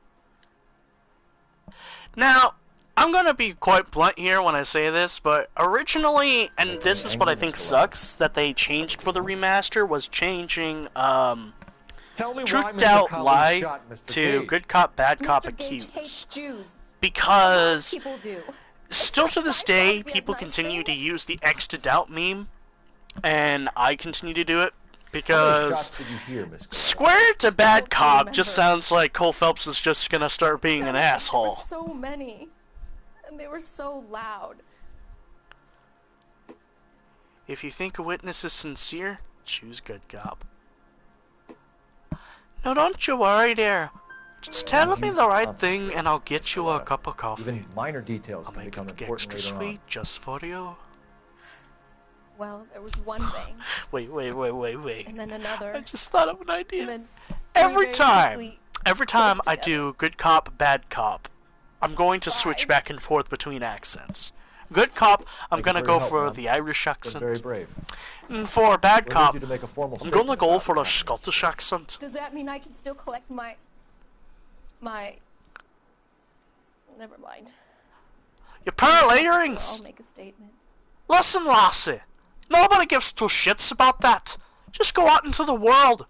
Speaker 1: Now, I'm gonna be quite blunt here when I say this, but originally, and this is what I think sucks, that they changed for the remaster, was changing, Truth Out Lie to Good Cop, Bad Cop Accused. Because, still to this day, people continue to use the X to Doubt meme, and I continue to do it, because Square to Bad Cop just sounds like Cole Phelps is just gonna start being an asshole.
Speaker 17: There were so many, and they were so loud.
Speaker 1: If you think a witness is sincere, choose Good Cop. No, don't you worry there. Just tell me the right thing and I'll get you a cup of coffee.
Speaker 9: Even minor details
Speaker 1: I'll
Speaker 9: can
Speaker 1: make
Speaker 9: become
Speaker 1: it
Speaker 9: important
Speaker 1: extra
Speaker 9: later on.
Speaker 1: sweet just for you.
Speaker 17: Well, there was one bang.
Speaker 1: Wait.
Speaker 17: And then another.
Speaker 1: I just thought of an idea.
Speaker 17: And then
Speaker 1: Every time
Speaker 17: close
Speaker 1: I
Speaker 17: together.
Speaker 1: do Good Cop, Bad Cop, I'm going to switch back and forth between accents. Good Cop, I'm gonna go for the Irish accent.
Speaker 9: Very brave.
Speaker 1: And for Bad
Speaker 9: We'll
Speaker 1: Cop,
Speaker 9: need you to make a formal
Speaker 1: I'm gonna
Speaker 9: statement
Speaker 1: go
Speaker 9: about
Speaker 1: for the
Speaker 9: it.
Speaker 1: Scottish accent.
Speaker 17: Does that mean I can still collect my... Never mind.
Speaker 1: Your pearl
Speaker 17: Officer,
Speaker 1: earrings!
Speaker 17: I'll make a statement.
Speaker 1: Listen, lassie. Nobody gives two shits about that. Just go out into the world.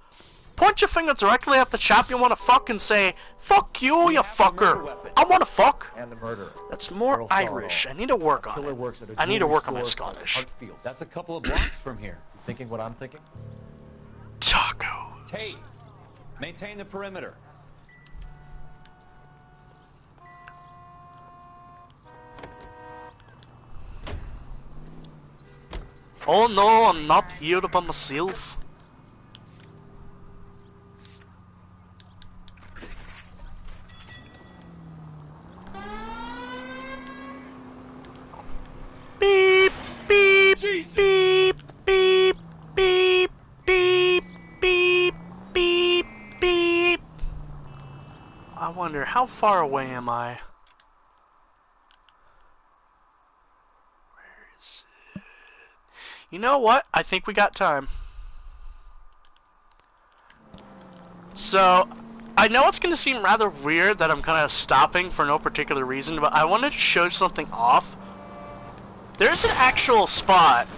Speaker 1: Point your finger directly at the chap you want to fuck and say, "Fuck you, you fucker. I want to fuck."
Speaker 9: And the murderer.
Speaker 1: That's more
Speaker 9: Earl
Speaker 1: Irish.
Speaker 9: Sorrell.
Speaker 1: I need to work on
Speaker 9: Killer
Speaker 1: it.
Speaker 9: works at a
Speaker 1: I need to
Speaker 9: jewelry
Speaker 1: work on my
Speaker 9: store called
Speaker 1: Scottish.
Speaker 9: Hartfield. That's a couple of blocks from here. You thinking what I'm thinking?
Speaker 1: Tacos.
Speaker 6: Tate, maintain the perimeter.
Speaker 1: Oh no, I'm not here by myself. Beep, beep, beep, beep, beep, beep, beep, beep, beep. I wonder, how far away am I? You know what? I think we got time. So, I know it's going to seem rather weird that I'm kind of stopping for no particular reason, but I wanted to show something off. There's an actual spot.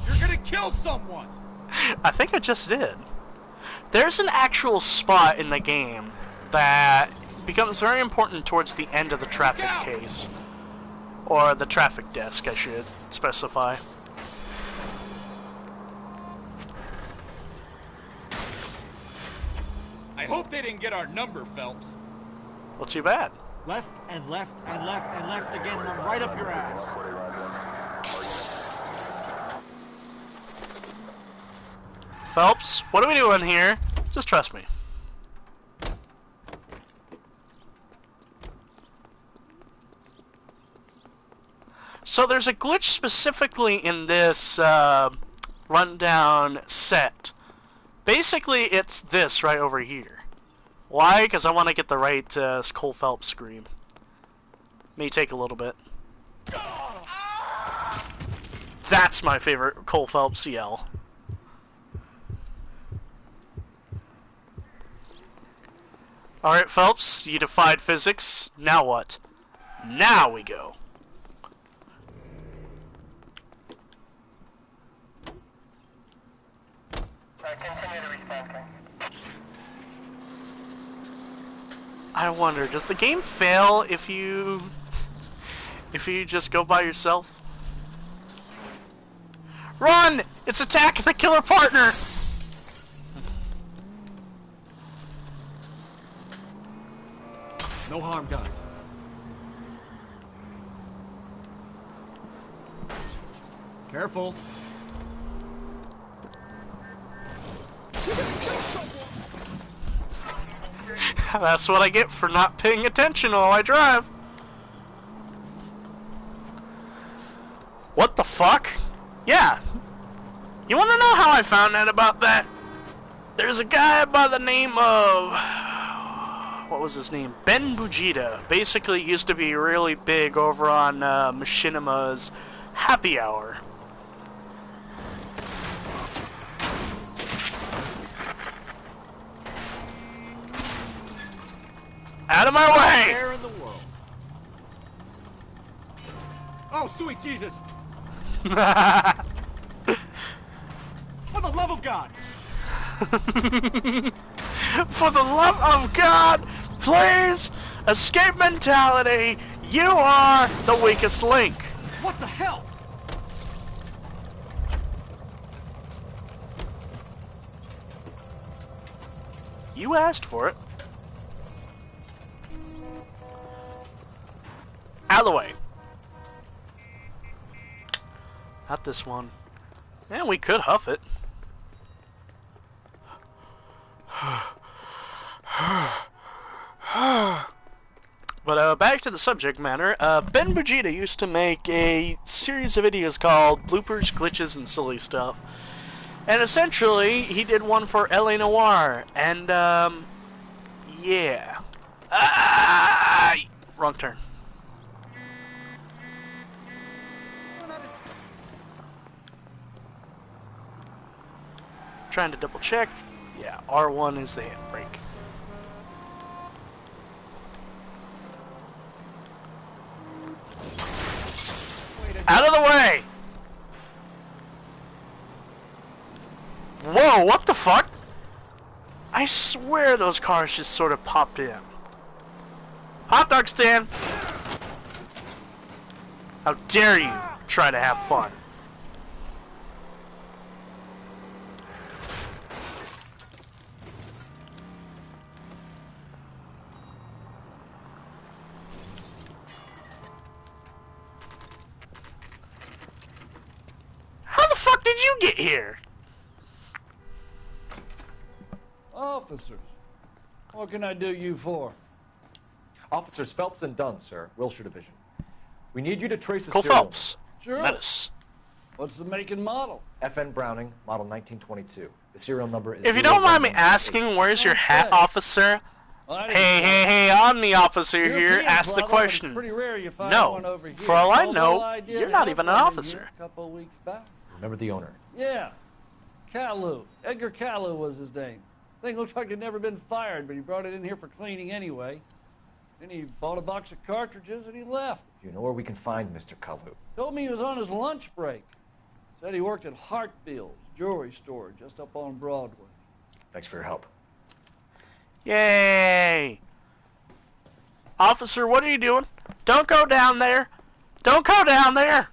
Speaker 6: You're gonna kill someone!
Speaker 1: I think I just did. There's an actual spot in the game that becomes very important towards the end of the traffic case. Or the traffic desk, I should specify.
Speaker 6: I hope they didn't get our number, Phelps.
Speaker 1: Well, too bad.
Speaker 18: Left and left and left and left again, and I'm right up your ass.
Speaker 1: Phelps, what are we doing here? Just trust me. So there's a glitch specifically in this rundown set. Basically, it's this right over here. Why? Because I want to get the right Cole Phelps scream. May take a little bit. That's my favorite Cole Phelps yell. Alright, Phelps, you defied physics. Now what? Now we go. I wonder, does the game fail if you just go by yourself? Run! It's Attack the Killer Partner!
Speaker 18: No harm done. Careful.
Speaker 1: That's what I get for not paying attention while I drive. What the fuck? Yeah. You wanna know how I found out about that? There's a guy by the name of... what was his name? Ben Bujita. Basically used to be really big over on Machinima's Happy Hour. Out of my way!
Speaker 18: Where in the world? Oh, sweet Jesus! For the love of God!
Speaker 1: For the love of God, please! Escape mentality! You are the weakest link!
Speaker 18: What the hell?
Speaker 1: You asked for it. Out of the way. Not this one. And we could huff it. But back to the subject matter. Ben Bujita used to make a series of videos called Bloopers, Glitches, and Silly Stuff. And essentially, he did one for LA Noire. And, yeah. Wrong turn. Trying to double check. Yeah, R1 is the handbrake. Out of the way! Whoa, what the fuck? I swear those cars just sort of popped in. Hot dog stand! How dare you try to have fun? How the fuck did you get here?
Speaker 19: Officers, what can I do you for?
Speaker 9: Officers Phelps and Dunn, sir. Wilshire Division. We need you to trace a
Speaker 1: Cole
Speaker 9: serial.
Speaker 1: Phelps.
Speaker 19: Sure.
Speaker 1: Menace.
Speaker 19: What's the make and model?
Speaker 9: FN Browning, model 1922. The serial number is...
Speaker 1: If you don't mind me asking, where's your hat, officer? Hey, I'm the officer here. Ask the question. No, for all I know, you're not even an officer.
Speaker 19: A couple of weeks back.
Speaker 9: Remember the owner?
Speaker 19: Yeah, Caillou. Edgar Caillou was his name. Thing looks like he'd never been fired, but he brought it in here for cleaning anyway. Then he bought a box of cartridges and he left.
Speaker 9: You know where we can find Mr. Caillou?
Speaker 19: Told me he was on his lunch break. Said he worked at Hartfield's jewelry store just up on Broadway.
Speaker 9: Thanks for your help.
Speaker 1: Yay! Officer, what are you doing? Don't go down there! Don't go down there!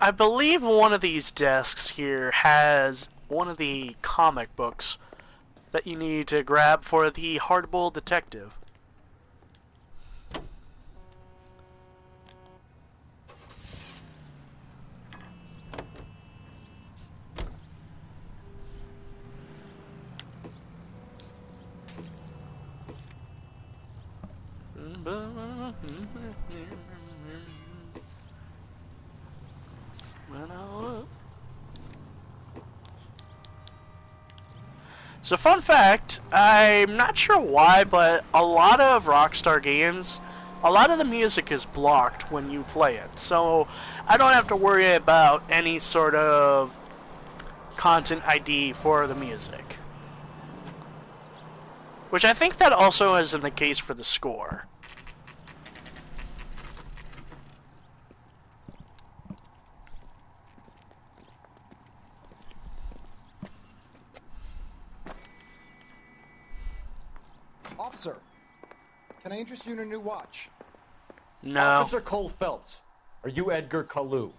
Speaker 1: I believe one of these desks here has one of the comic books that you need to grab for the hard-boiled detective. So fun fact, I'm not sure why, but a lot of Rockstar games, a lot of the music is blocked when you play it. So I don't have to worry about any sort of content ID for the music. Which I think that also isn't the case for the score.
Speaker 18: Officer, can I interest you in a new watch?
Speaker 1: No.
Speaker 5: Officer Cole Phelps, are you Edgar Kalu?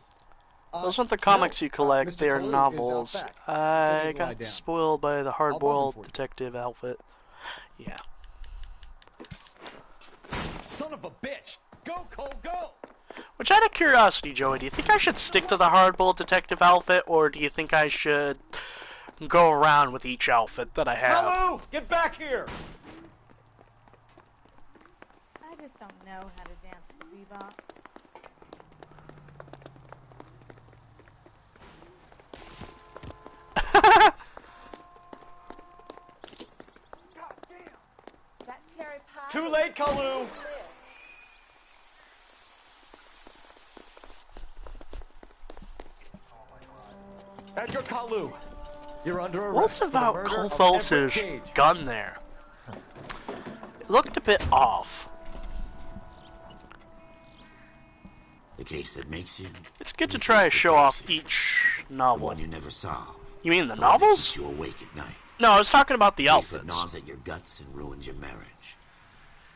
Speaker 1: Those aren't the comics you collect, they are
Speaker 18: Kalu is
Speaker 1: novels.
Speaker 18: out back.
Speaker 1: I
Speaker 18: Said he'd lie
Speaker 1: got
Speaker 18: down.
Speaker 1: spoiled by the
Speaker 18: I'll
Speaker 1: hard-boiled
Speaker 18: buzz him for you.
Speaker 1: detective outfit. Yeah.
Speaker 5: Son of a bitch! Go, Cole, go!
Speaker 1: Which, out of curiosity, Joey, do you think I should stick to the hard-boiled detective outfit, or do you think I should go around with each outfit that I have?
Speaker 5: Kalu, get back here!
Speaker 20: I just don't know how to dance bebop. That cherry pie.
Speaker 5: Too late, Kalu! Edgar Kalu, you're under arrest.
Speaker 1: What's
Speaker 5: for the
Speaker 1: about
Speaker 5: murder
Speaker 1: Cole
Speaker 5: of
Speaker 1: Phelps'
Speaker 5: Everett Gage.
Speaker 1: gun there? It looked a bit off.
Speaker 2: The case that makes you.
Speaker 1: It's good to try to show off each
Speaker 2: The
Speaker 1: novel.
Speaker 2: one you never solve.
Speaker 1: You mean the
Speaker 2: The one that
Speaker 1: novels?
Speaker 2: keeps you awake at night.
Speaker 1: No, I was talking about the
Speaker 2: The case that
Speaker 1: outfits.
Speaker 2: gnaws at your guts and ruins your marriage.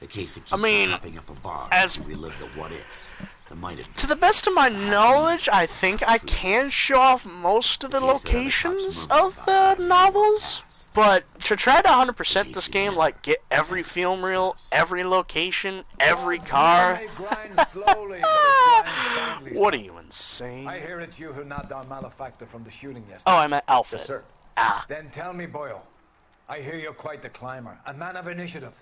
Speaker 2: The case that keeps
Speaker 1: I mean,
Speaker 2: you popping up a bar
Speaker 1: as-
Speaker 2: to relive the what-ifs. The might-have
Speaker 1: To the best of my knowledge, I think I can show off most of the locations of the novels, but to try to 100% this game, like get every film reel, every location, every car, what are you, insane?
Speaker 3: I hear it's you who knocked down Malefactor from the shooting yesterday.
Speaker 1: Oh, I meant outfit.
Speaker 3: Yes, sir.
Speaker 1: Ah.
Speaker 3: Then tell me, Boyle. I hear you're quite the climber, a man of initiative.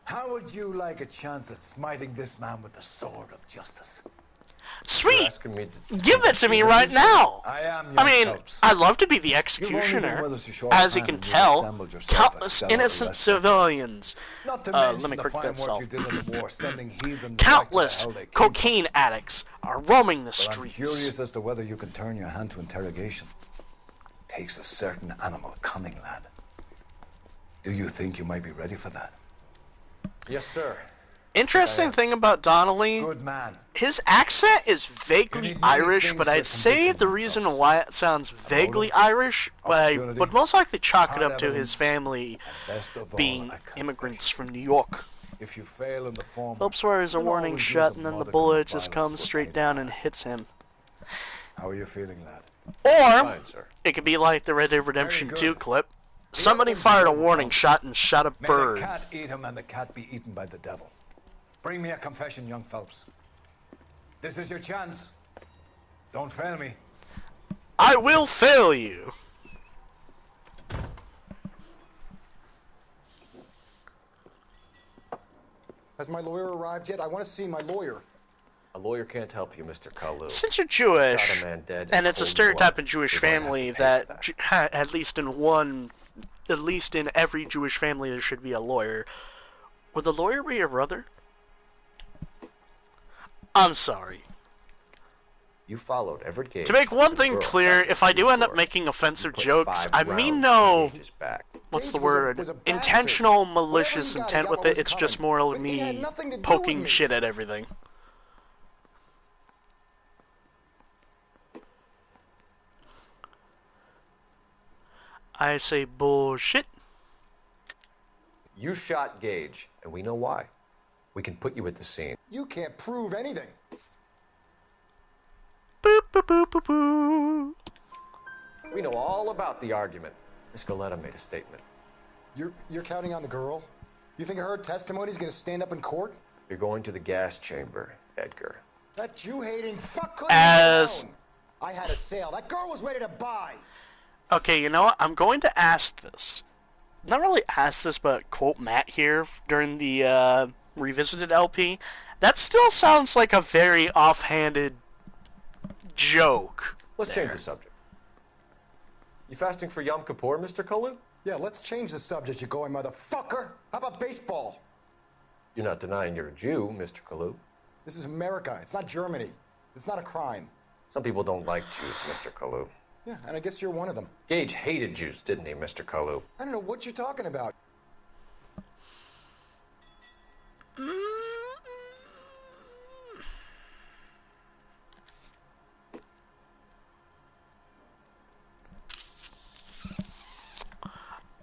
Speaker 3: How would you like a chance at smiting this man with the sword of justice?
Speaker 1: Sweet! Give it to me right now!
Speaker 3: I am.
Speaker 1: I mean, I'd love to be the executioner. As you can tell, countless innocent civilians.
Speaker 3: Not to
Speaker 1: Let
Speaker 3: mention
Speaker 1: me
Speaker 3: the
Speaker 1: correct
Speaker 3: fine
Speaker 1: that
Speaker 3: work
Speaker 1: self.
Speaker 3: you did in the war, sending heathen
Speaker 1: Countless cocaine addicts are roaming the
Speaker 3: But I'm
Speaker 1: streets.
Speaker 3: curious as to whether you can turn your hand to interrogation. Takes a certain animal cunning, lad. Do you think you might be ready for that?
Speaker 5: Yes, sir.
Speaker 1: Interesting thing about Donnelly,
Speaker 3: Good man.
Speaker 1: his accent is vaguely Irish, but I'd say the reason why it sounds vaguely Irish, but I would most likely chalk it up to his family being immigrants from New York.
Speaker 3: If you fail in the former,
Speaker 1: Phelps fires a
Speaker 3: you'll
Speaker 1: warning
Speaker 3: always
Speaker 1: shot,
Speaker 3: use a
Speaker 1: and then the
Speaker 3: modicum
Speaker 1: bullet
Speaker 3: of
Speaker 1: just
Speaker 3: violence
Speaker 1: comes
Speaker 3: for
Speaker 1: straight
Speaker 3: payback.
Speaker 1: down and hits him.
Speaker 3: How are you feeling, lad?
Speaker 1: Or,
Speaker 3: Fine, sir.
Speaker 1: it could be like the Red Dead Redemption
Speaker 3: Very
Speaker 1: 2
Speaker 3: good.
Speaker 1: clip. Somebody fired a warning shot and shot a
Speaker 3: May the
Speaker 1: bird.
Speaker 3: cat eat him and the cat be eaten by the devil. Bring me a confession, young Phelps. This is your chance. Don't fail me.
Speaker 1: I will fail you.
Speaker 18: Has my lawyer arrived yet? I want to see my lawyer.
Speaker 9: A lawyer can't help you, Mr. Kalu.
Speaker 1: Since you're Jewish,
Speaker 9: Shot a man dead in
Speaker 1: and it's a
Speaker 9: cold
Speaker 1: stereotype
Speaker 9: blood,
Speaker 1: in Jewish
Speaker 9: you're gonna have to
Speaker 1: family
Speaker 9: pay for
Speaker 1: that at least in every Jewish family there should be a lawyer. Would the lawyer be your brother? I'm sorry.
Speaker 9: You followed Everett Gage.
Speaker 1: To make one
Speaker 9: the
Speaker 1: thing
Speaker 9: girl
Speaker 1: clear,
Speaker 9: back to
Speaker 1: if I
Speaker 9: the
Speaker 1: do end up
Speaker 9: store.
Speaker 1: making offensive
Speaker 9: put
Speaker 1: jokes,
Speaker 9: 5
Speaker 1: I mean
Speaker 9: rounds
Speaker 1: no,
Speaker 9: in Gage's back.
Speaker 1: what's the
Speaker 18: Gage was a-
Speaker 1: word?
Speaker 18: was a bastard.
Speaker 1: Intentional, malicious
Speaker 18: Whatever he
Speaker 1: intent
Speaker 18: got
Speaker 1: with
Speaker 18: what
Speaker 1: it.
Speaker 18: was
Speaker 1: It's just
Speaker 18: coming.
Speaker 1: more of
Speaker 18: But he had
Speaker 1: me
Speaker 18: nothing to do with
Speaker 1: poking
Speaker 18: me.
Speaker 1: shit at everything. I say bullshit.
Speaker 9: You shot Gage, and we know why. We can put you at the scene.
Speaker 18: You can't prove anything.
Speaker 1: Boop, boop, boop, boop, boop.
Speaker 9: We know all about the argument. Miss Goleta made a statement.
Speaker 18: You're counting on the girl? You think her testimony's gonna stand up in court?
Speaker 9: You're going to the gas chamber, Edgar.
Speaker 18: That Jew-hating fuck couldn't
Speaker 1: As-
Speaker 18: leave me alone. I had a sale. That girl was ready to buy.
Speaker 1: Okay, you know what? I'm going to ask this. Not really ask this, but quote Matt here during the Revisited LP. That still sounds like a very offhanded joke.
Speaker 9: Let's change the subject. You fasting for Yom Kippur, Mr. Kalu?
Speaker 18: Yeah, let's change the subject, you going motherfucker. How about baseball?
Speaker 9: You're not denying you're a Jew, Mr. Kalu.
Speaker 18: This is America. It's not Germany. It's not a crime.
Speaker 9: Some people don't like Jews, Mr. Kalu.
Speaker 18: Yeah, and I guess you're one of them.
Speaker 9: Gage hated Jews, didn't he, Mr. Kalu?
Speaker 18: I don't know what you're talking about.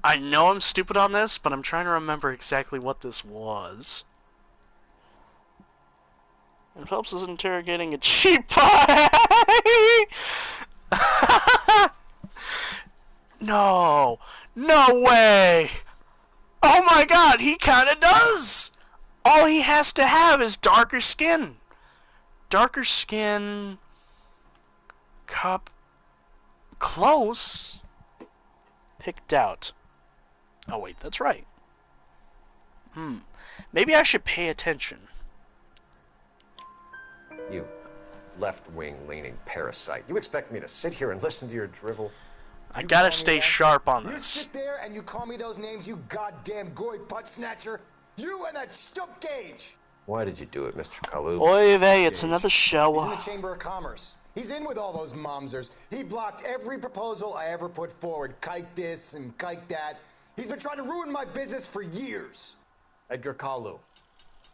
Speaker 1: I know I'm stupid on this, but I'm trying to remember exactly what this was. And Phelps is interrogating a cheap pie! No! No way! Oh my god, he kinda does! All he has to have is darker skin. Darker skin... Cup... Close? Picked out. Oh wait, that's right. Maybe I should pay attention.
Speaker 9: You left-wing leaning parasite. You expect me to sit here and listen to your drivel?
Speaker 1: I gotta stay sharp on
Speaker 18: You
Speaker 1: this.
Speaker 18: sit there and you call me those names, you goddamn goy butt snatcher. You and that stump Gage.
Speaker 9: Why did you do it, Mr. Kalu?
Speaker 1: Oy vey, it's another show.
Speaker 18: He's in the Chamber of Commerce. He's in with all those momsers. He blocked every proposal I ever put forward. Kike this and kike that. He's been trying to ruin my business for years.
Speaker 9: Edgar Kalu,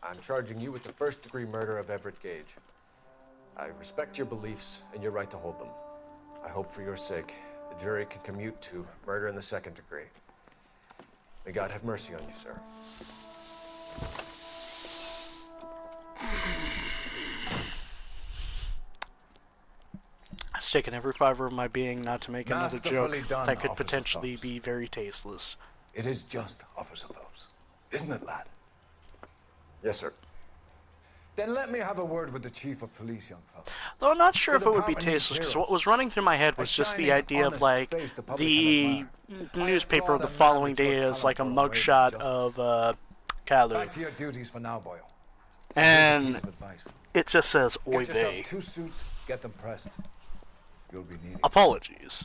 Speaker 9: I'm charging you with the first-degree murder of Everett Gage. I respect your beliefs and your right to hold them. I hope for your sake the jury can commute to murder in the second degree. May God have mercy on you, sir.
Speaker 1: I've taken every fiber of my being not to make another joke
Speaker 3: Masterfully done,
Speaker 1: that could
Speaker 3: Officer
Speaker 1: potentially
Speaker 3: Phelps.
Speaker 1: be very tasteless.
Speaker 3: It is just, Officer Phelps. Isn't it, lad?
Speaker 9: Yes, sir.
Speaker 3: Then let me have a word with the Chief of Police, young fellow.
Speaker 1: Though I'm not sure
Speaker 3: The
Speaker 1: if it would be
Speaker 3: department needs
Speaker 1: tasteless, because
Speaker 3: heroes.
Speaker 1: what was running through my head was
Speaker 3: A
Speaker 1: just the
Speaker 3: shining,
Speaker 1: idea of,
Speaker 3: honest
Speaker 1: like,
Speaker 3: face the public
Speaker 1: the
Speaker 3: can admire.
Speaker 1: newspaper of the
Speaker 3: I applaud a man
Speaker 1: following
Speaker 3: with your
Speaker 1: day is like a
Speaker 3: talent for a way
Speaker 1: mugshot
Speaker 3: of
Speaker 1: of Kalu.
Speaker 3: Back to your duties for now, boyo.
Speaker 1: And
Speaker 3: Here's a piece of advice.
Speaker 1: it just says, oy
Speaker 3: Get yourself
Speaker 1: vey.
Speaker 3: 2 suits, get them pressed. You'll be needing.
Speaker 1: Apologies.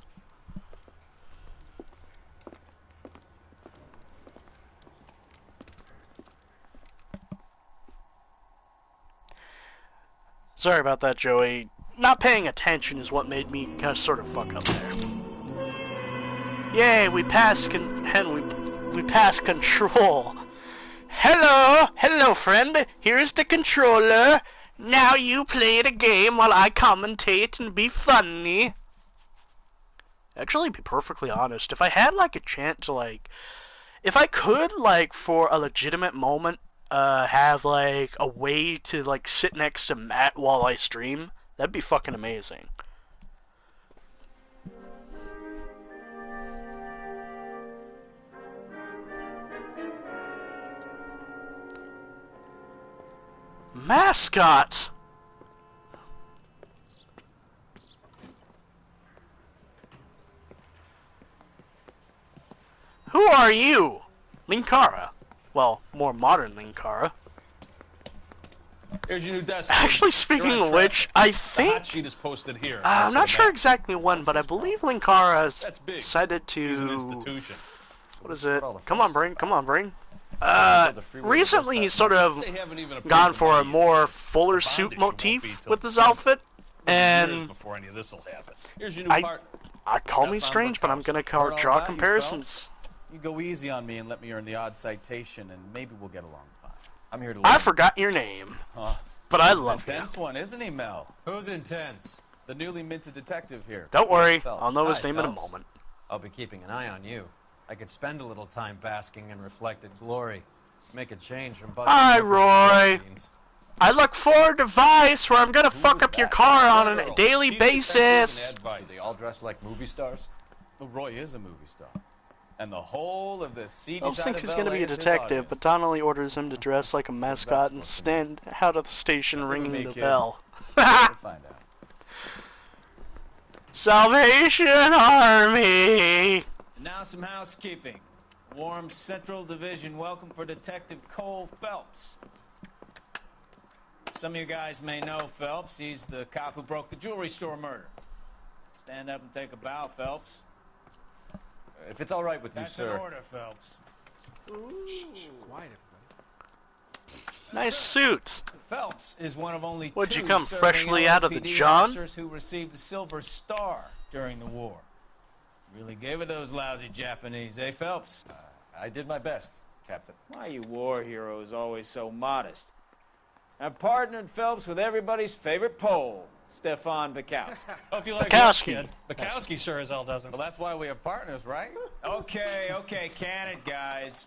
Speaker 1: Sorry about that, Joey. Not paying attention is what made me kind of sort of fuck up there. Yay, we passed we passed control. Hello, friend. Here's the controller. Now you play the game while I commentate and be funny. Actually, to be perfectly honest, if I had like a chance to if I could for a legitimate moment have like a way to sit next to Matt while I stream, that'd be fucking amazing. Mascot! Who are you? Linkara. Well, more modern Linkara.
Speaker 21: Here's your new desk.
Speaker 1: Actually, speaking of which, I
Speaker 21: The
Speaker 1: think...
Speaker 21: hot sheet is posted here.
Speaker 1: I'm not sure exactly when, but I believe Linkara has
Speaker 21: big.
Speaker 1: decided
Speaker 21: He's an
Speaker 1: to...
Speaker 21: institution.
Speaker 1: What is it? Come on, Brain. Come on, Brain. Recently he's sort of gone for a more fuller suit motif with his outfit, and
Speaker 21: Before any of this will happen. Here's your new part.
Speaker 1: I call me strange, but I'm gonna draw comparisons.
Speaker 8: You go easy on me and let me earn the odd citation, and maybe we'll get along fine. I'm here to
Speaker 1: I
Speaker 8: learn.
Speaker 1: forgot your name, but I love you.
Speaker 8: Intense one, isn't he, Mel? Who's intense? The newly minted detective here.
Speaker 1: Don't worry,
Speaker 8: Phelps.
Speaker 1: I'll know his
Speaker 8: Hi,
Speaker 1: name in a
Speaker 8: Phelps.
Speaker 1: moment.
Speaker 22: I'll be keeping an eye on you. I could spend a little time basking in reflected glory. Make a change from busting
Speaker 1: Hi,
Speaker 22: open
Speaker 1: Roy.
Speaker 22: scenes.
Speaker 1: I look forward to Vice, where I'm gonna fuck up your car on a daily basis.
Speaker 8: Do they all dress like movie stars? Well, Roy is a movie star. And the whole of the seedy
Speaker 1: Phelps
Speaker 8: side
Speaker 1: thinks
Speaker 8: of
Speaker 1: he's gonna
Speaker 8: LA
Speaker 1: be a
Speaker 8: is his
Speaker 1: detective,
Speaker 8: audience.
Speaker 1: but Donnelly orders him to dress like a mascot and stand out of the station ringing
Speaker 8: me,
Speaker 1: the
Speaker 8: kid.
Speaker 1: bell.
Speaker 8: We'll find out.
Speaker 1: Salvation Army!
Speaker 4: Now some housekeeping. Warm Central Division welcome for Detective Cole Phelps.
Speaker 7: Some of you guys may know Phelps. He's the cop who broke the jewelry store murder. Stand up and take a bow, Phelps.
Speaker 9: If it's all right with you,
Speaker 7: That's
Speaker 9: sir.
Speaker 7: an order, Phelps.
Speaker 9: Shh, quiet,
Speaker 1: Nice suits.
Speaker 7: Phelps is one of only
Speaker 1: What'd
Speaker 7: two
Speaker 1: you come,
Speaker 7: serving
Speaker 1: freshly out of the
Speaker 7: LAPD
Speaker 1: John?
Speaker 7: officers who received the Silver Star during the war. Really gave it those lousy Japanese, eh, Phelps?
Speaker 9: I did my best, Captain.
Speaker 7: Why are you war heroes always so modest? I've partnered Phelps with everybody's favorite Pole, Stefan Bukowski.
Speaker 21: Hope you like
Speaker 1: Bukowski.
Speaker 21: that, kid. Bukowski sure as hell doesn't.
Speaker 22: Well, that's why we have partners, right?
Speaker 7: Okay, can it, guys.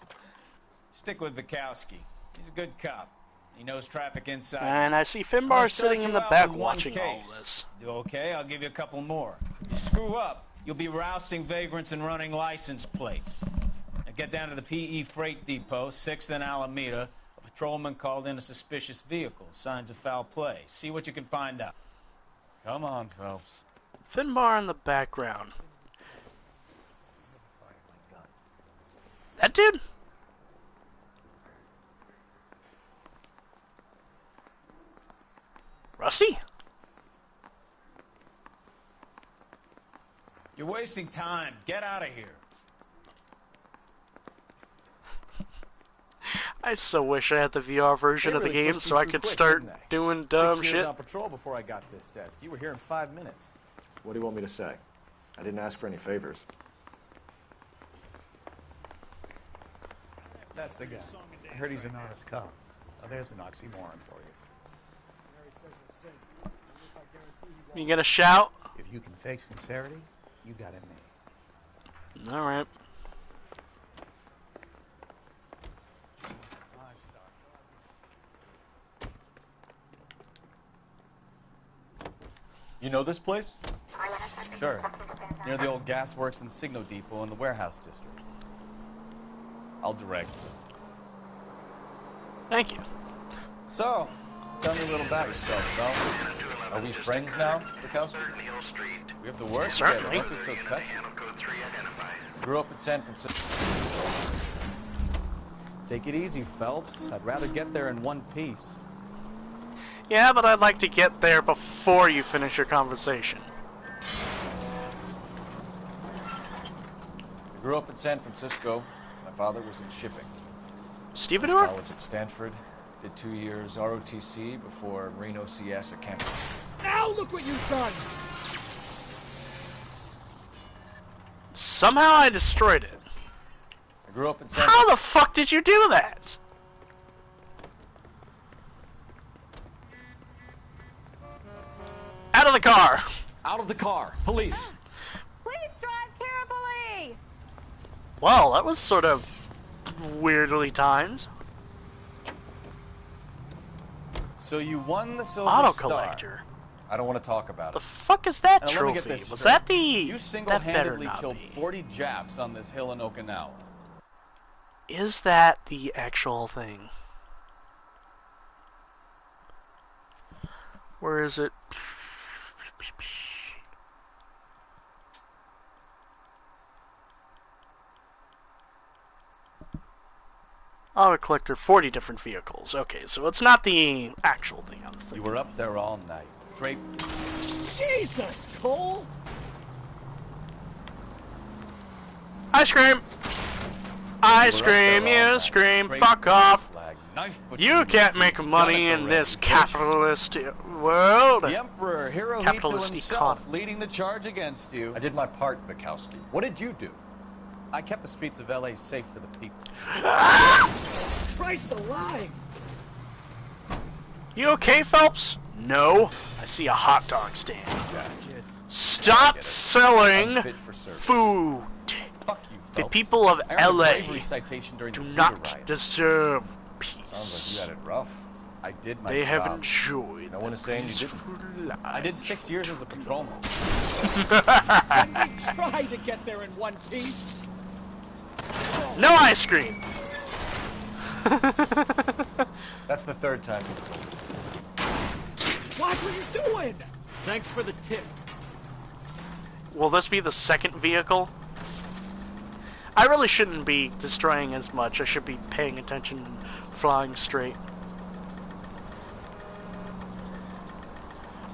Speaker 7: Stick with Bukowski. He's a good cop. He knows traffic inside.
Speaker 1: And I see
Speaker 7: I'll
Speaker 1: Finbar
Speaker 7: start
Speaker 1: sitting in
Speaker 7: you
Speaker 1: the
Speaker 7: out
Speaker 1: back
Speaker 7: with one
Speaker 1: watching all
Speaker 7: case.
Speaker 1: this.
Speaker 7: Do okay? I'll give you a couple more. You screw up, you'll be rousting vagrants and running license plates. Now get down to the PE Freight Depot, 6th and Alameda. A patrolman called in a suspicious vehicle. Signs of foul play. See what you can find out.
Speaker 22: Come on, Phelps.
Speaker 1: Finbar in the background. That dude? Rusty?
Speaker 7: You're wasting time. Get out of here.
Speaker 1: I so wish I had the VR version
Speaker 5: They
Speaker 1: of the
Speaker 5: really
Speaker 1: game
Speaker 5: pushed
Speaker 1: so
Speaker 5: you
Speaker 1: I
Speaker 5: through
Speaker 1: could
Speaker 5: quick,
Speaker 1: start
Speaker 5: didn't they?
Speaker 1: doing dumb
Speaker 5: 6 years
Speaker 1: shit.
Speaker 5: on patrol before I got this desk. You were here in 5 minutes.
Speaker 9: What do you want me to say? I didn't ask for any favors.
Speaker 6: That's the guy. I heard he's an honest cop. Now there's an oxymoron for you.
Speaker 1: You gonna shout?
Speaker 6: If you can fake sincerity, you got it made.
Speaker 1: Alright.
Speaker 22: You know this place? Sure. Near the old gas works and signal depot in the warehouse district. I'll direct.
Speaker 1: Thank you.
Speaker 22: So, tell me a little about yourself, Mel. Are we friends now, Bukowski? We have to work
Speaker 1: Certainly.
Speaker 22: together. Don't be so touchy. Grew up in San Francisco.
Speaker 5: Take it easy, Phelps. I'd rather get there in one piece.
Speaker 1: Yeah, but I'd like to get there before you finish your conversation.
Speaker 22: I grew up in San Francisco. My father was in shipping.
Speaker 1: Stevedore?
Speaker 22: College at Stanford. Did 2 years ROTC before Marine OCS at campus.
Speaker 15: Now look what you've done!
Speaker 1: Somehow I destroyed it.
Speaker 22: I grew up in San
Speaker 1: How the fuck did you do that? Out of the car!
Speaker 5: Out of the car! Police!
Speaker 20: Please drive carefully!
Speaker 1: Well, that was sort of weirdly timed.
Speaker 22: So you won the Silver
Speaker 1: Auto
Speaker 22: Star.
Speaker 1: collector.
Speaker 22: I don't want to talk about
Speaker 1: The
Speaker 22: it.
Speaker 1: fuck is that
Speaker 22: Now, let me
Speaker 1: trophy?
Speaker 22: get this
Speaker 1: Was
Speaker 22: straight.
Speaker 1: that the...
Speaker 22: You
Speaker 1: that better
Speaker 22: single-handedly
Speaker 1: not
Speaker 22: killed
Speaker 1: be.
Speaker 22: 40 Japs on this hill in Okinawa.
Speaker 1: Is that the actual thing? Where is it? Auto collector, 40 different vehicles. Okay, so it's not the actual thing I'm thinking.
Speaker 22: You were up there all night, draped.
Speaker 15: Jesus, Cole!
Speaker 1: Ice cream! Ice cream, you scream, fuck off! You can't make money in this capitalist world.
Speaker 22: The Emperor Hirohito
Speaker 1: Capitalist
Speaker 22: himself
Speaker 1: economy.
Speaker 22: leading the charge against you. I did my part, Bukowski. What did you do? I kept the streets of LA safe for the people.
Speaker 15: Christ alive!
Speaker 1: You okay, Phelps? No. I see a hot dog stand. Stop selling
Speaker 22: Unfit for service.
Speaker 1: food.
Speaker 22: Fuck you,
Speaker 1: The
Speaker 22: Phelps.
Speaker 1: people of
Speaker 22: I earned a
Speaker 1: LA
Speaker 22: bravery citation during
Speaker 1: do
Speaker 22: the Cedar
Speaker 1: not
Speaker 22: riot.
Speaker 1: deserve
Speaker 22: Sounds
Speaker 1: peace.
Speaker 22: like you had it rough. I did my
Speaker 1: They
Speaker 22: job.
Speaker 1: have enjoyed
Speaker 22: No one is saying you didn't. I did 6 years as a patrolman.
Speaker 15: When we tried to get there in one piece!
Speaker 1: No ice cream!
Speaker 22: That's the third time you've told me.
Speaker 15: Watch what you're doing! Thanks for the tip.
Speaker 1: Will this be the second vehicle? I really shouldn't be destroying as much. I should be paying attention and flying straight.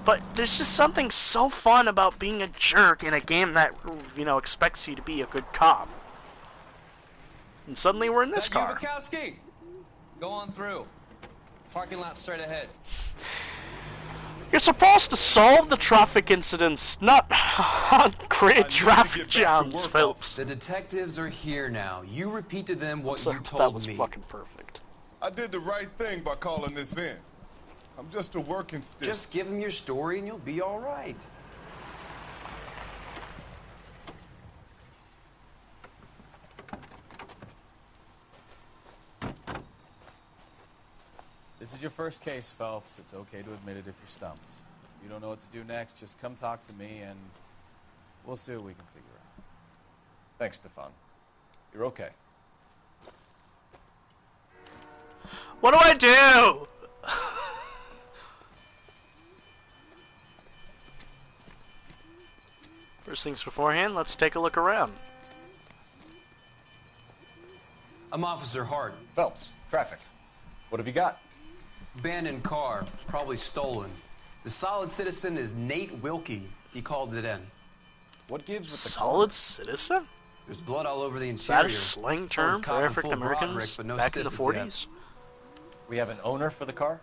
Speaker 1: But there's just something so fun about being a jerk in a game that, you know, expects you to be a good cop. And suddenly we're in this
Speaker 10: That you,
Speaker 1: car.
Speaker 10: Bukowski? Go on through. Parking lot straight ahead.
Speaker 1: You're supposed to solve the traffic incidents, not create traffic jams, Phelps.
Speaker 10: The detectives are here now. You repeat to them what you told me.
Speaker 1: That was fucking perfect.
Speaker 11: I did the right thing by calling this in. I'm just a working stick.
Speaker 10: Just give them your story and you'll be all right.
Speaker 22: This is your first case, Phelps. It's okay to admit it if you're stumped. If you don't know what to do next, just come talk to me and we'll see what we can figure out.
Speaker 9: Thanks, Stefan. You're okay.
Speaker 1: What do I do? First things beforehand, let's take a look around.
Speaker 10: I'm Officer Hart.
Speaker 9: Phelps, traffic. What have you got?
Speaker 10: Abandoned car, probably stolen. The solid citizen is Nate Wilkie. He called it in.
Speaker 9: What gives with the
Speaker 1: solid citizen?
Speaker 10: There's blood all over the
Speaker 1: Is
Speaker 10: interior.
Speaker 1: that a slang term for African Americans back in the 40s?
Speaker 9: We have an owner for the car?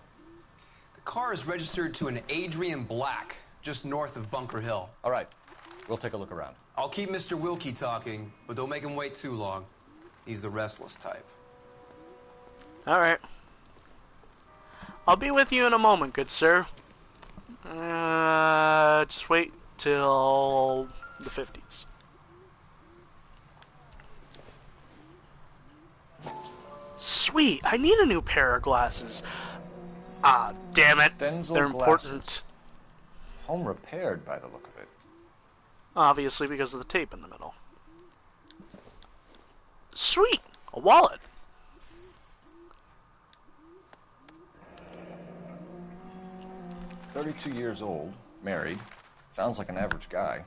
Speaker 10: The car is registered to an Adrian Black, just north of Bunker Hill.
Speaker 9: All right. We'll take a look around.
Speaker 10: I'll keep Mr. Wilkie talking, but don't make him wait too long. He's the restless type.
Speaker 1: Alright. I'll be with you in a moment, good sir. Just wait till the 50s. Sweet, I need a new pair of glasses. Ah, damn it.
Speaker 16: Denzel
Speaker 1: They're important.
Speaker 16: glasses. Home repaired by the look of it.
Speaker 1: Obviously because of the tape in the middle. Sweet, a wallet.
Speaker 16: "32 years old, married. Sounds like an average guy.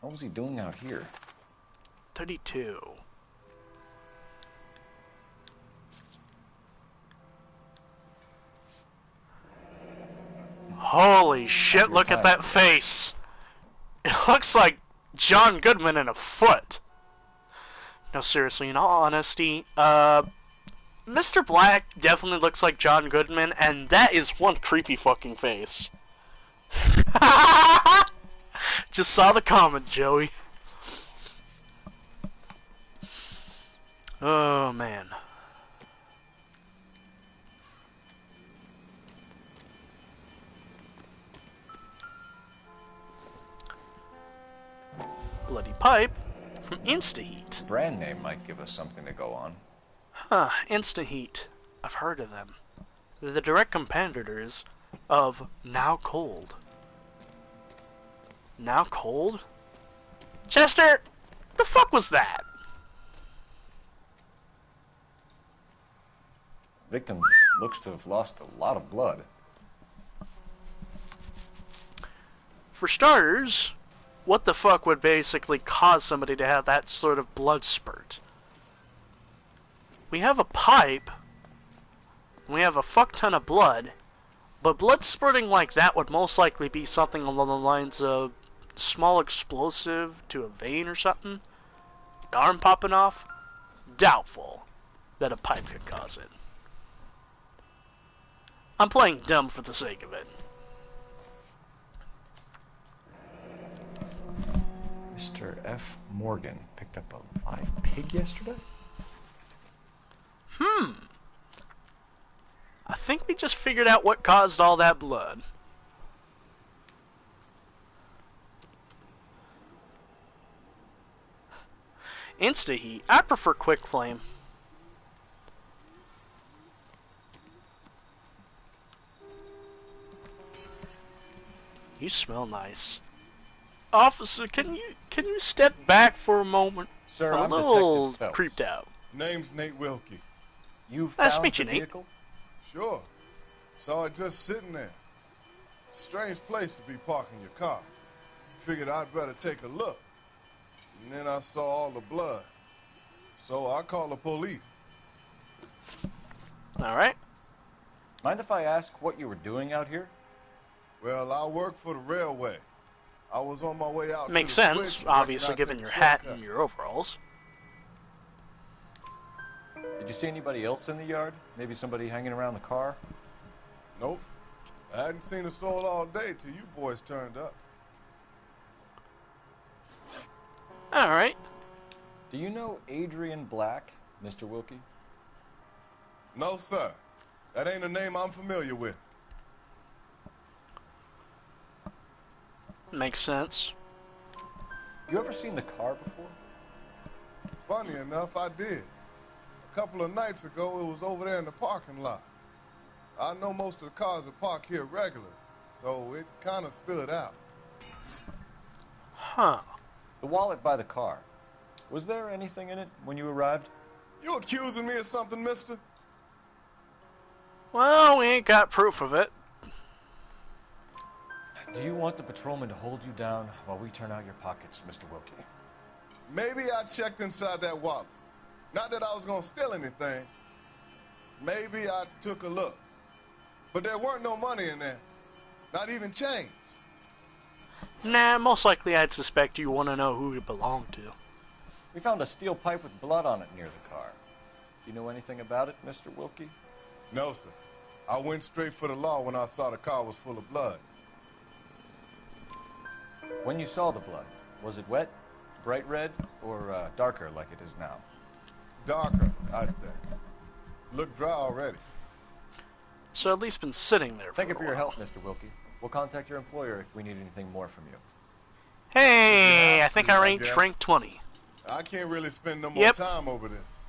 Speaker 16: What was he doing out here?"
Speaker 1: 32. Holy shit, look at that face. It looks like John Goodman in a foot. No, seriously, in all honesty, Mr. Black definitely looks like John Goodman, and that is one creepy fucking face. Just saw the comment, Joey. Oh, man. Bloody pipe from Instaheat.
Speaker 16: Brand name might give us something to go on.
Speaker 1: Huh, Instaheat. I've heard of them. They're the direct competitors of Now Cold. Now Cold? Chester, the fuck was that?
Speaker 16: Victim looks to have lost a lot of blood.
Speaker 1: For starters, what the fuck would basically cause somebody to have that sort of blood spurt? We have a pipe, we have a fuck ton of blood, but blood spurting like that would most likely be something along the lines of small explosive to a vein or something? Arm popping off? Doubtful that a pipe could cause it. I'm playing dumb for the sake of it.
Speaker 16: Mr. F. Morgan picked up a live pig yesterday?
Speaker 1: I think we just figured out what caused all that blood. Instaheat. I prefer quick flame. You smell nice. Officer, can you step back for a moment?
Speaker 9: Sir,
Speaker 1: I'm
Speaker 9: I'm
Speaker 1: a little
Speaker 9: Detective Phelps.
Speaker 1: creeped out.
Speaker 11: Name's Nate Wilkie.
Speaker 9: You
Speaker 1: Nice to
Speaker 9: found
Speaker 1: meet you,
Speaker 9: the
Speaker 1: Nate.
Speaker 9: vehicle?
Speaker 11: Sure. Saw it just sitting there. Strange place to be parking your car. Figured I'd better take a look. And then I saw all the blood. So I called the police.
Speaker 1: Alright.
Speaker 16: Mind if I ask what you were doing out here?
Speaker 11: Well, I work for the railway. I was on my way out.
Speaker 1: Makes
Speaker 11: to the
Speaker 1: sense,
Speaker 11: switch,
Speaker 1: obviously,
Speaker 11: reckoned I'd
Speaker 1: given
Speaker 11: take
Speaker 1: your
Speaker 11: a
Speaker 1: hat
Speaker 11: shortcut.
Speaker 1: and your overalls.
Speaker 9: Did you see anybody else in the yard? Maybe somebody hanging around the car?
Speaker 11: Nope. I hadn't seen a soul all day till you boys turned up.
Speaker 1: All right.
Speaker 9: Do you know Adrian Black, Mr. Wilkie?
Speaker 11: No, sir. That ain't a name I'm familiar with.
Speaker 1: Makes sense.
Speaker 9: You ever seen the car before?
Speaker 11: Funny enough, I did. A couple of nights ago, it was over there in the parking lot. I know most of the cars are parked here regularly, so it kind of stood out.
Speaker 1: Huh.
Speaker 9: The wallet by the car. Was there anything in it when you arrived?
Speaker 11: You accusing me of something, mister?
Speaker 1: Well, we ain't got proof of it.
Speaker 9: Do you want the patrolman to hold you down while we turn out your pockets, Mr. Wilkie?
Speaker 11: Maybe I checked inside that wallet. Not that I was going to steal anything. Maybe I took a look. But there weren't no money in there. Not even change.
Speaker 1: Nah, most likely I'd suspect you want to know who it belonged to.
Speaker 9: We found a steel pipe with blood on it near the car. Do you know anything about it, Mr. Wilkie?
Speaker 11: No, sir. I went straight for the law when I saw the car was full of blood.
Speaker 9: When you saw the blood, was it wet, bright red, or darker like it is now?
Speaker 11: Darker, I'd say. Looked dry already.
Speaker 1: So at least been sitting there for
Speaker 9: Thank you
Speaker 1: a
Speaker 9: for your
Speaker 1: while.
Speaker 9: help, Mr. Wilkie. We'll contact your employer if we need anything more from you.
Speaker 1: Hey, I think I
Speaker 11: I
Speaker 1: ranked
Speaker 11: guess.
Speaker 1: rank 20.
Speaker 11: I can't really spend no more
Speaker 1: Yep.
Speaker 11: time over this.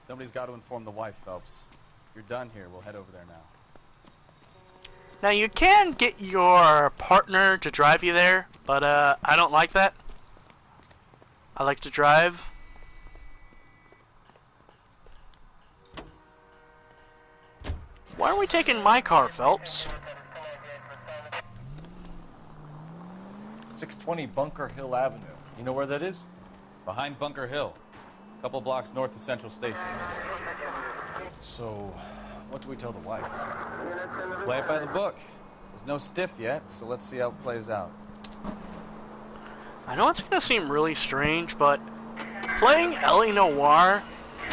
Speaker 22: Somebody's got to inform the wife, Phelps. You're done here. We'll head over there now.
Speaker 1: Now you can get your partner to drive you there, but I don't like that. I like to drive. Why are we taking my car, Phelps?
Speaker 9: 620 Bunker Hill Avenue. You know where that is?
Speaker 22: Behind Bunker Hill. A couple blocks north of Central Station.
Speaker 9: So, what do we tell the wife?
Speaker 22: Play it by the book. There's no stiff yet, so let's see how it plays out.
Speaker 1: I know it's gonna seem really strange, but playing LA Noire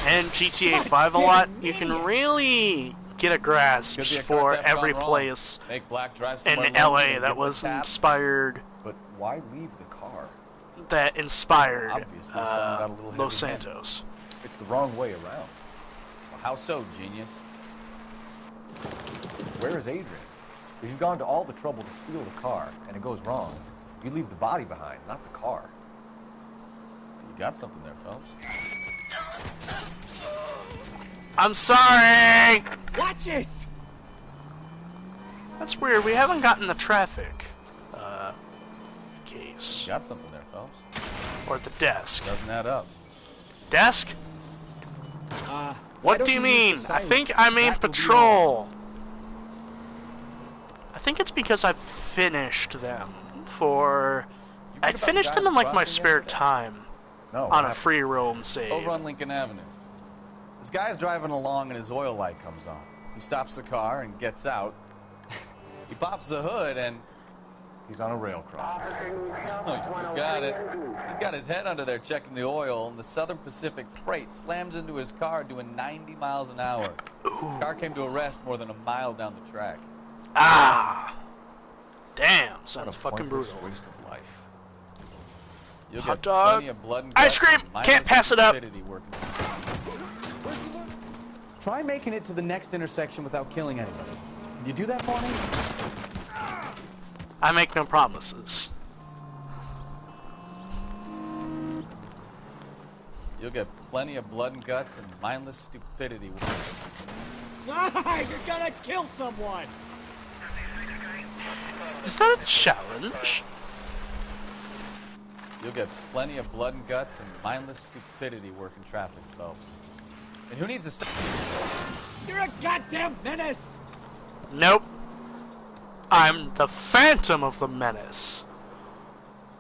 Speaker 1: and GTA 5 a lot, you can really get a grasp
Speaker 22: Could be a
Speaker 1: for
Speaker 22: car theft
Speaker 1: every
Speaker 22: gone wrong.
Speaker 1: place
Speaker 22: Make Black drive
Speaker 1: in
Speaker 22: somewhere
Speaker 1: LA
Speaker 22: lonely and
Speaker 1: that
Speaker 22: give
Speaker 1: was
Speaker 22: him a tap.
Speaker 1: inspired.
Speaker 9: But why leave the car?
Speaker 1: That inspired
Speaker 22: Obviously, someone got a little
Speaker 1: Los
Speaker 22: heavy-handed.
Speaker 1: Santos.
Speaker 9: It's the wrong way around.
Speaker 22: Well, how so, genius?
Speaker 9: Where is Adrian? If you've gone to all the trouble to steal the car and it goes wrong, you leave the body behind, not the car.
Speaker 22: You got something there, Phelps.
Speaker 1: I'm sorry!
Speaker 22: Watch it!
Speaker 1: That's weird, we haven't gotten the traffic case.
Speaker 22: You got something there, Phelps.
Speaker 1: Or the desk.
Speaker 22: Doesn't add up.
Speaker 1: Desk?
Speaker 13: Why
Speaker 1: What
Speaker 13: don't
Speaker 1: do you
Speaker 13: use
Speaker 1: mean?
Speaker 13: the
Speaker 1: I
Speaker 13: siren?
Speaker 1: think I'm in
Speaker 13: That will be
Speaker 1: patrol. I think it's because I've finished them for...
Speaker 22: You read
Speaker 1: I'd
Speaker 22: about the
Speaker 1: finished
Speaker 22: guy
Speaker 1: them
Speaker 22: in
Speaker 1: in like my
Speaker 22: Boston
Speaker 1: spare
Speaker 22: yesterday?
Speaker 1: time.
Speaker 9: No, what
Speaker 1: On a
Speaker 9: happened?
Speaker 1: free roam save.
Speaker 22: Over on Lincoln Avenue. This guy's driving along and his oil light comes on. He stops the car and gets out. He pops the hood and...
Speaker 9: He's on a rail crossing.
Speaker 22: Oh, you got it. He's got his head under there checking the oil, and the Southern Pacific Freight slams into his car doing 90 miles an hour. The car came to a rest more than a mile down the track.
Speaker 1: Ah! Damn, sounds
Speaker 9: What a
Speaker 1: fucking
Speaker 9: pointless
Speaker 1: brutal.
Speaker 9: waste of life.
Speaker 22: You'll
Speaker 1: Hot
Speaker 22: get
Speaker 1: dog.
Speaker 22: plenty of blood and
Speaker 1: Ice
Speaker 22: guts
Speaker 1: cream!
Speaker 22: and mindless
Speaker 1: Can't pass it up.
Speaker 22: stupidity working.
Speaker 14: Try making it to the next intersection without killing anybody. Can you do that for me?
Speaker 1: I make no promises.
Speaker 22: You'll get plenty of blood and guts and mindless stupidity working.
Speaker 13: You're gonna kill someone!
Speaker 1: Is that a challenge?
Speaker 22: You'll get plenty of blood and guts and mindless stupidity working traffic, Phelps. And who needs a...
Speaker 13: You're a goddamn menace!
Speaker 1: Nope. I'm the Phantom of the Menace.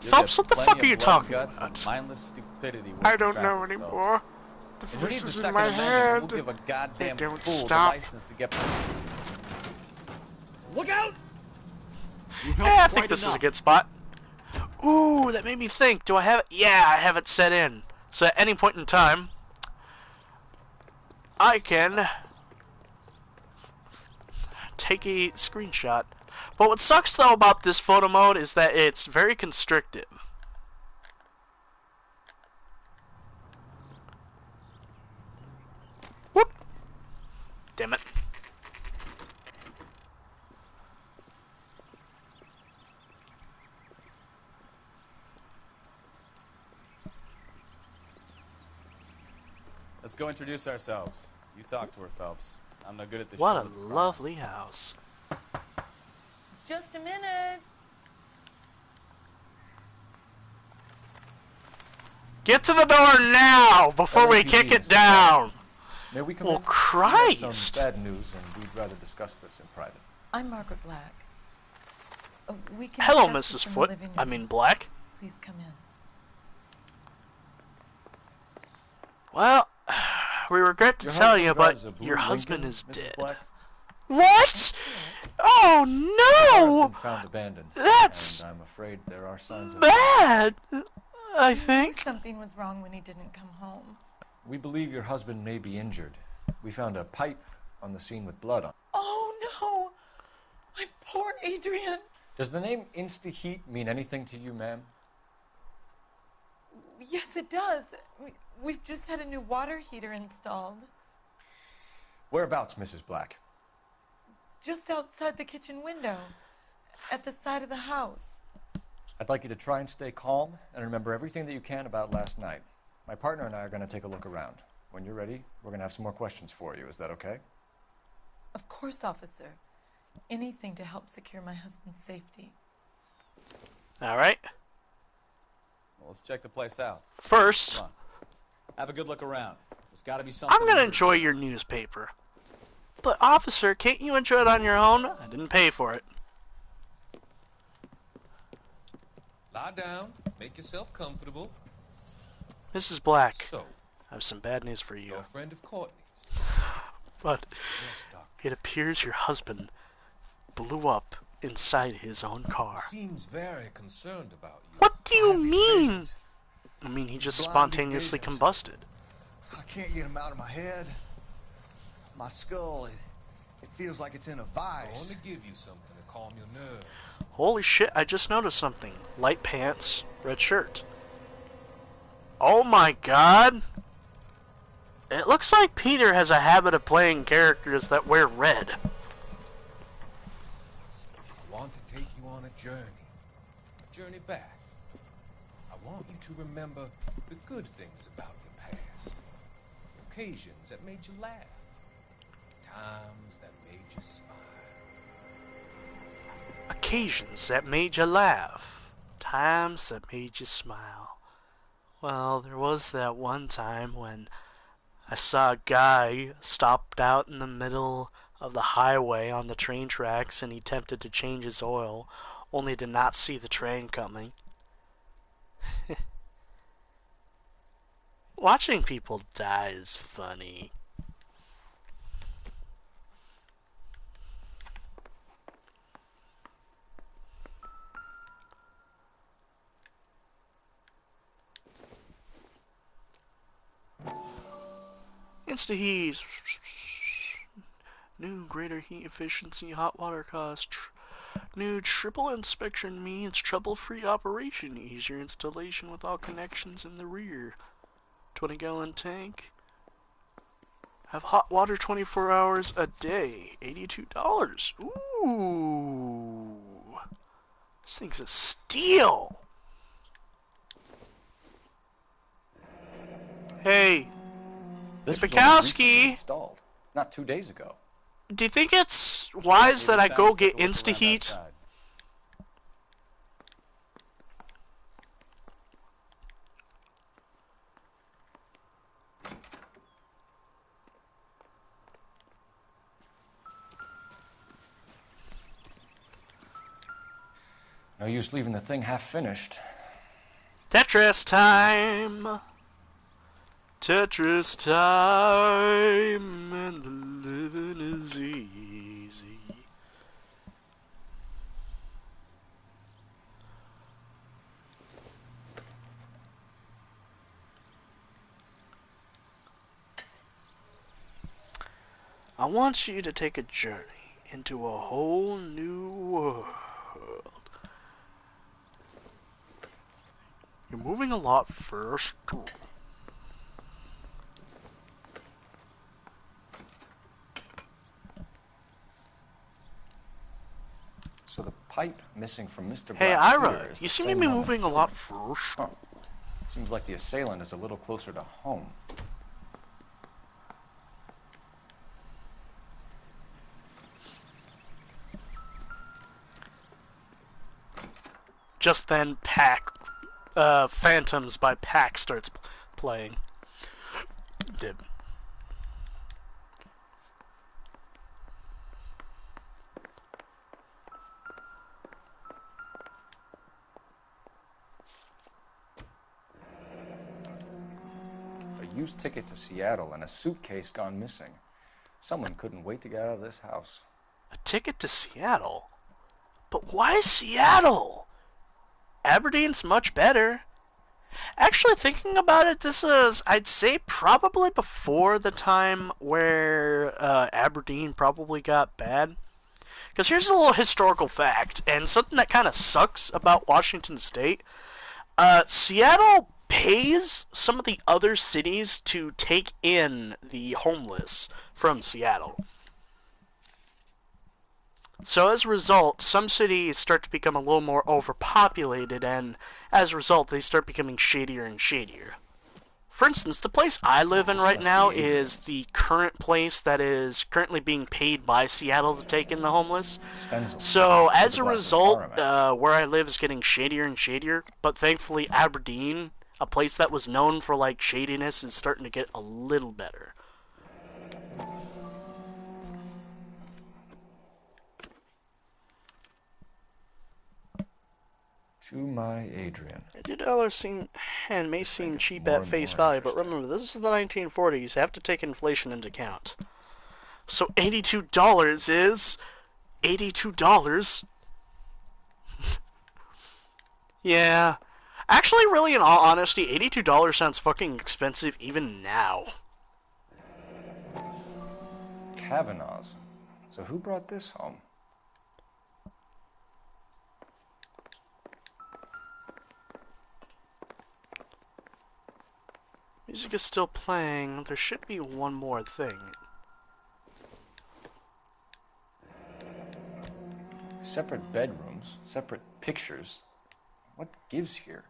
Speaker 22: You'll
Speaker 1: Phelps,
Speaker 22: get
Speaker 1: what the
Speaker 22: plenty
Speaker 1: fuck
Speaker 22: of
Speaker 1: are you
Speaker 22: blood
Speaker 1: talking
Speaker 22: and guts
Speaker 1: about?
Speaker 22: And mindless stupidity working
Speaker 1: I don't know
Speaker 22: traffic,
Speaker 1: anymore. The
Speaker 22: Phelps. And who needs
Speaker 1: voices
Speaker 22: a
Speaker 1: in
Speaker 22: Second
Speaker 1: my
Speaker 22: Amendment?
Speaker 1: head.
Speaker 22: We'll give a goddamn
Speaker 1: They don't
Speaker 22: fool
Speaker 1: stop.
Speaker 22: the license to get...
Speaker 13: Look out!
Speaker 1: Yeah, I think this is a good spot. Ooh, that made me think. Do I have it? Yeah, I have it set in. So at any point in time, I can take a screenshot. But what sucks though about this photo mode is that it's very constrictive. Whoop! Damn it.
Speaker 22: Let's go introduce ourselves. You talk to her, Phelps. I'm no good at this.
Speaker 1: What a lovely house.
Speaker 12: Just a minute.
Speaker 1: Get to the door now before we kick it down.
Speaker 16: May we come
Speaker 1: Well,
Speaker 16: in?
Speaker 1: Christ.
Speaker 16: We have some bad news, and we'd rather discuss this in private.
Speaker 12: I'm Margaret Black. We can
Speaker 1: Hello,
Speaker 12: discuss
Speaker 1: Mrs.
Speaker 12: this in the
Speaker 1: Foot.
Speaker 12: living
Speaker 1: I
Speaker 12: room.
Speaker 1: mean Black.
Speaker 12: Please come in.
Speaker 1: Well, we regret to
Speaker 16: Your
Speaker 1: tell
Speaker 16: husband
Speaker 1: you,
Speaker 16: drives
Speaker 1: but
Speaker 16: a blue
Speaker 1: your husband
Speaker 16: Lincoln,
Speaker 1: is
Speaker 16: Mrs.
Speaker 1: dead.
Speaker 16: Black?
Speaker 1: What? Oh
Speaker 16: The car has
Speaker 1: no!
Speaker 16: been found abandoned.
Speaker 1: That's
Speaker 16: and I'm afraid there are signs of
Speaker 1: bad. I
Speaker 12: Knew
Speaker 1: think.
Speaker 12: something was wrong when he didn't come home.
Speaker 16: We believe your husband may be injured. We found a pipe on the scene with blood on it.
Speaker 12: Oh no! My poor Adrian.
Speaker 16: Does the name Insta-Heat mean anything to you, ma'am?
Speaker 12: Yes, it does. We've just had a new water heater installed.
Speaker 16: Whereabouts, Mrs. Black?
Speaker 12: Just outside the kitchen window. At the side of the house.
Speaker 16: I'd like you to try and stay calm and remember everything that you can about last night. My partner and I are going to take a look around. When you're ready, we're going to have some more questions for you. Is that okay?
Speaker 12: Of course, officer. Anything to help secure my husband's safety.
Speaker 1: Alright.
Speaker 22: Well, let's check the place out.
Speaker 1: First,
Speaker 22: Come on. Have a good look around. There's got to be something.
Speaker 1: I'm gonna enjoy your newspaper. But officer, can't you enjoy it on your own? I didn't pay for it.
Speaker 17: Lie down. Make yourself comfortable.
Speaker 1: Mrs. Black,
Speaker 17: So,
Speaker 1: I have some bad news for you.
Speaker 17: you're a friend of Courtney's.
Speaker 1: But
Speaker 17: Yes, Doctor.
Speaker 1: it appears your husband blew up inside his own car.
Speaker 17: Seems very concerned about you.
Speaker 1: What do you mean? I mean, he just spontaneously combusted.
Speaker 23: I can't get him out of my head. My skull, it feels like it's in a
Speaker 17: I
Speaker 23: vice.
Speaker 17: want to give you something to calm your nerves.
Speaker 1: Holy shit, I just noticed something. Light pants, red shirt. Oh my god! It looks like Peter has a habit of playing characters that wear red.
Speaker 17: I want to take you on a journey back. I want you to remember the good things about your past. Occasions that made you laugh. Times that made you smile.
Speaker 1: Occasions that made you laugh. Times that made you smile. Well, there was that one time when I saw a guy stopped out in the middle of the highway on the train tracks and he attempted to change his oil, only to not see the train coming. Watching people die is funny. Insta-heat. New greater heat efficiency, hot water cost. New triple inspection means trouble-free operation. Easier installation with all connections in the rear. 20-gallon tank. Have hot water 24 hours a day. $82. Ooh. This thing's a steal. Hey.
Speaker 16: This was only recently
Speaker 1: Bukowski.
Speaker 16: installed, not 2 days ago.
Speaker 1: Do you think it's wise that I go get Insta-heat?
Speaker 16: No use leaving the thing half finished.
Speaker 1: Tetris time! Tetris time, and the living is easy. I want you to take a journey into a whole new world. You're moving a lot first.
Speaker 16: So the pipe missing from Mr.
Speaker 1: Hey,
Speaker 16: Black's
Speaker 1: Ira,
Speaker 16: ear is
Speaker 1: you
Speaker 16: the
Speaker 1: seem to
Speaker 16: same
Speaker 1: be
Speaker 16: one that
Speaker 1: moving a
Speaker 16: killed
Speaker 1: lot
Speaker 16: him.
Speaker 1: first.
Speaker 16: Huh. Seems like the assailant is a little closer to home.
Speaker 1: Just then, Phantoms by Pack starts playing. Dib.
Speaker 16: A used ticket to Seattle and a suitcase gone missing. Someone couldn't wait to get out of this house.
Speaker 1: A ticket to Seattle? But why Seattle? Aberdeen's much better. Actually, thinking about it, this is, I'd say, probably before the time where Aberdeen probably got bad. Because here's a little historical fact, and something that kind of sucks about Washington State. Seattle pays some of the other cities to take in the homeless from Seattle. So as a result, some cities start to become a little more overpopulated, and as a result, they start becoming shadier and shadier. For instance, the place I live in right now is the current place that is currently being paid by Seattle to take in the homeless. So as a result, where I live is getting shadier and shadier, but thankfully Aberdeen, a place that was known for like shadiness, is starting to get a little better.
Speaker 16: To my Adrian.
Speaker 1: $80 may seem cheap at face value, but remember, this is the 1940s. You have to take inflation into account. So $82 is $82. Yeah. Actually, really, in all honesty, $82 sounds fucking expensive even now.
Speaker 16: Kavanaugh's. So who brought this home?
Speaker 1: Music is still playing. There should be one more thing.
Speaker 16: Separate bedrooms, separate pictures. What gives here?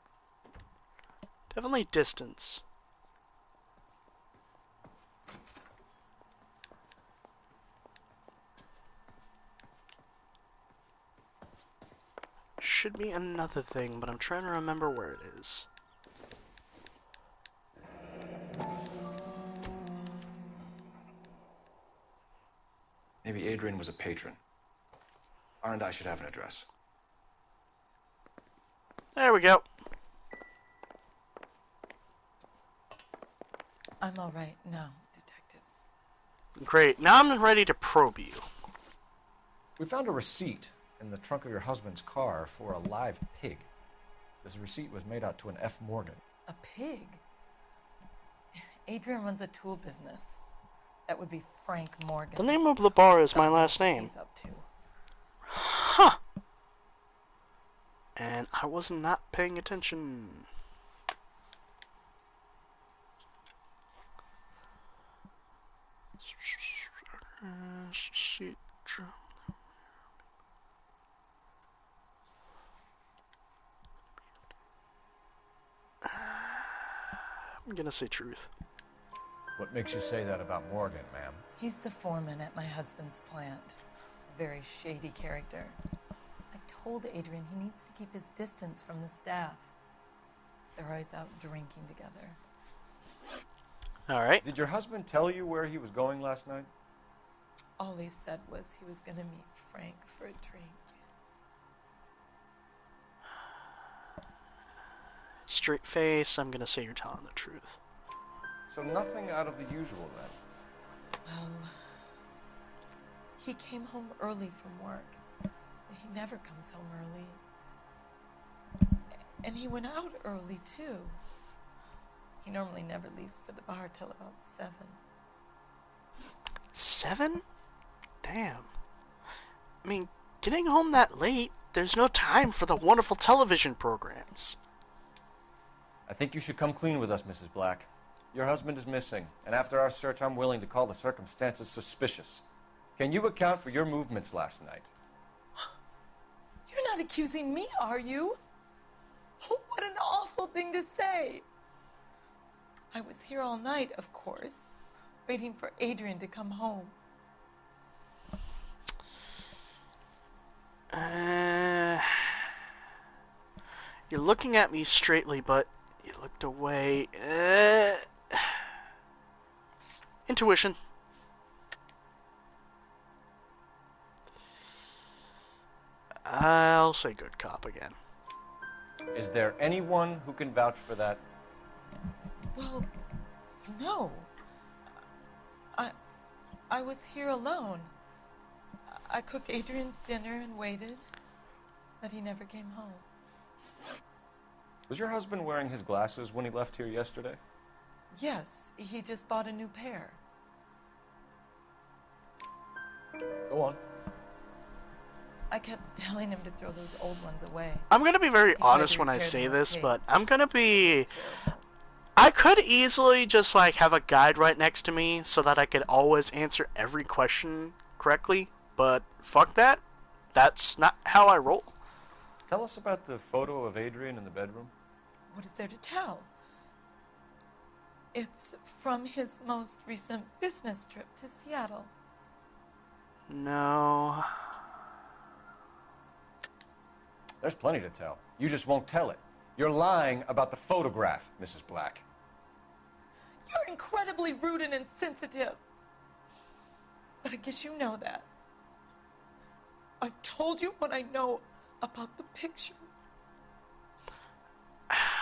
Speaker 1: Definitely distance. Should be another thing, but I'm trying to remember where it is.
Speaker 16: Maybe Adrian was a patron. R and I should have an address.
Speaker 1: There we go.
Speaker 12: I'm all right now, detectives.
Speaker 1: Great. Now I'm ready to probe you.
Speaker 16: We found a receipt in the trunk of your husband's car for a live pig. This receipt was made out to an F. Morgan.
Speaker 12: A pig? Adrian runs a tool business. That would be Frank Morgan.
Speaker 1: The name of the bar is my last name.
Speaker 12: He's up to.
Speaker 1: Huh. And I was not paying attention. I'm gonna say truth.
Speaker 16: What makes you say that about Morgan, ma'am?
Speaker 12: He's the foreman at my husband's plant. A very shady character. I told Adrian he needs to keep his distance from the staff. They're always out drinking together.
Speaker 1: Alright.
Speaker 16: Did your husband tell you where he was going last night?
Speaker 12: All he said was he was going to meet Frank for a drink.
Speaker 1: Straight face, I'm gonna say you're telling the truth.
Speaker 16: So nothing out of the usual then?
Speaker 12: Well, he came home early from work. He never comes home early. And he went out early, too. He normally never leaves for the bar till about 7.
Speaker 1: 7? Damn. I mean, getting home that late, there's no time for the wonderful television programs.
Speaker 16: I think you should come clean with us, Mrs. Black. Your husband is missing, and after our search, I'm willing to call the circumstances suspicious. Can you account for your movements last night?
Speaker 12: You're not accusing me, are you? Oh, what an awful thing to say. I was here all night, of course, waiting for Adrian to come home.
Speaker 1: You're looking at me straightly, but you looked away. Intuition. I'll say good cop again.
Speaker 16: Is there anyone who can vouch for that?
Speaker 12: Well, no. I was here alone. I cooked Adrian's dinner and waited, but he never came home.
Speaker 16: Was your husband wearing his glasses when he left here yesterday?
Speaker 12: Yes, he just bought a new pair.
Speaker 16: Go on.
Speaker 12: I kept telling him to throw those old ones away.
Speaker 1: I'm gonna be very honest when I say this, but I'm gonna be... I could easily just, like, have a guide right next to me so that I could always answer every question correctly, but fuck that. That's not how I roll.
Speaker 16: Tell us about the photo of Adrian in the bedroom.
Speaker 12: What is there to tell? It's from his most recent business trip to Seattle.
Speaker 1: No.
Speaker 16: There's plenty to tell. You just won't tell it. You're lying about the photograph, Mrs. Black.
Speaker 12: You're incredibly rude and insensitive. But I guess you know that. I've told you what I know about the picture.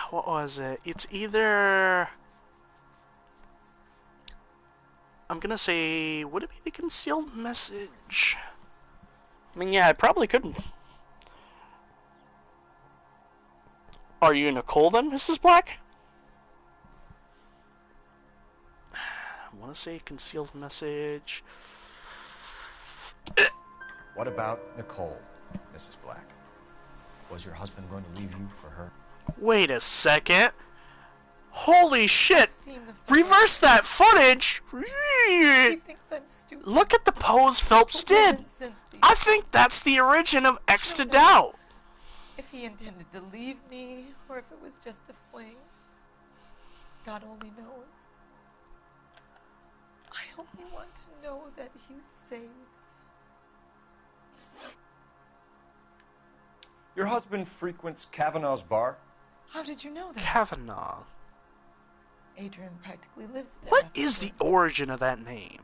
Speaker 1: What was it? It's either... I'm gonna say... Would it be the concealed message? I mean, yeah, I probably couldn't. Are you Nicole then, Mrs. Black? I want to say concealed message.
Speaker 16: What about Nicole, Mrs. Black? Was your husband going to leave you for her?
Speaker 1: Wait a second. Holy shit! Reverse that footage!
Speaker 12: He thinks I'm stupid.
Speaker 1: Look at the pose Phelps did! I think that's the origin of X to Doubt.
Speaker 12: If he intended to leave me, or if it was just a fling, God only knows. I only want to know that he's safe.
Speaker 16: Your husband frequents Kavanaugh's bar?
Speaker 12: How did you know that?
Speaker 1: Kavanaugh.
Speaker 12: Adrian practically lives there.
Speaker 1: What is the origin of that name?